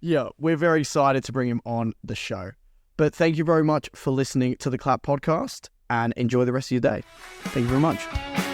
Yeah, we're very excited to bring him on the show. But thank you very much for listening to the Clap podcast and enjoy the rest of your day. Thank you very much.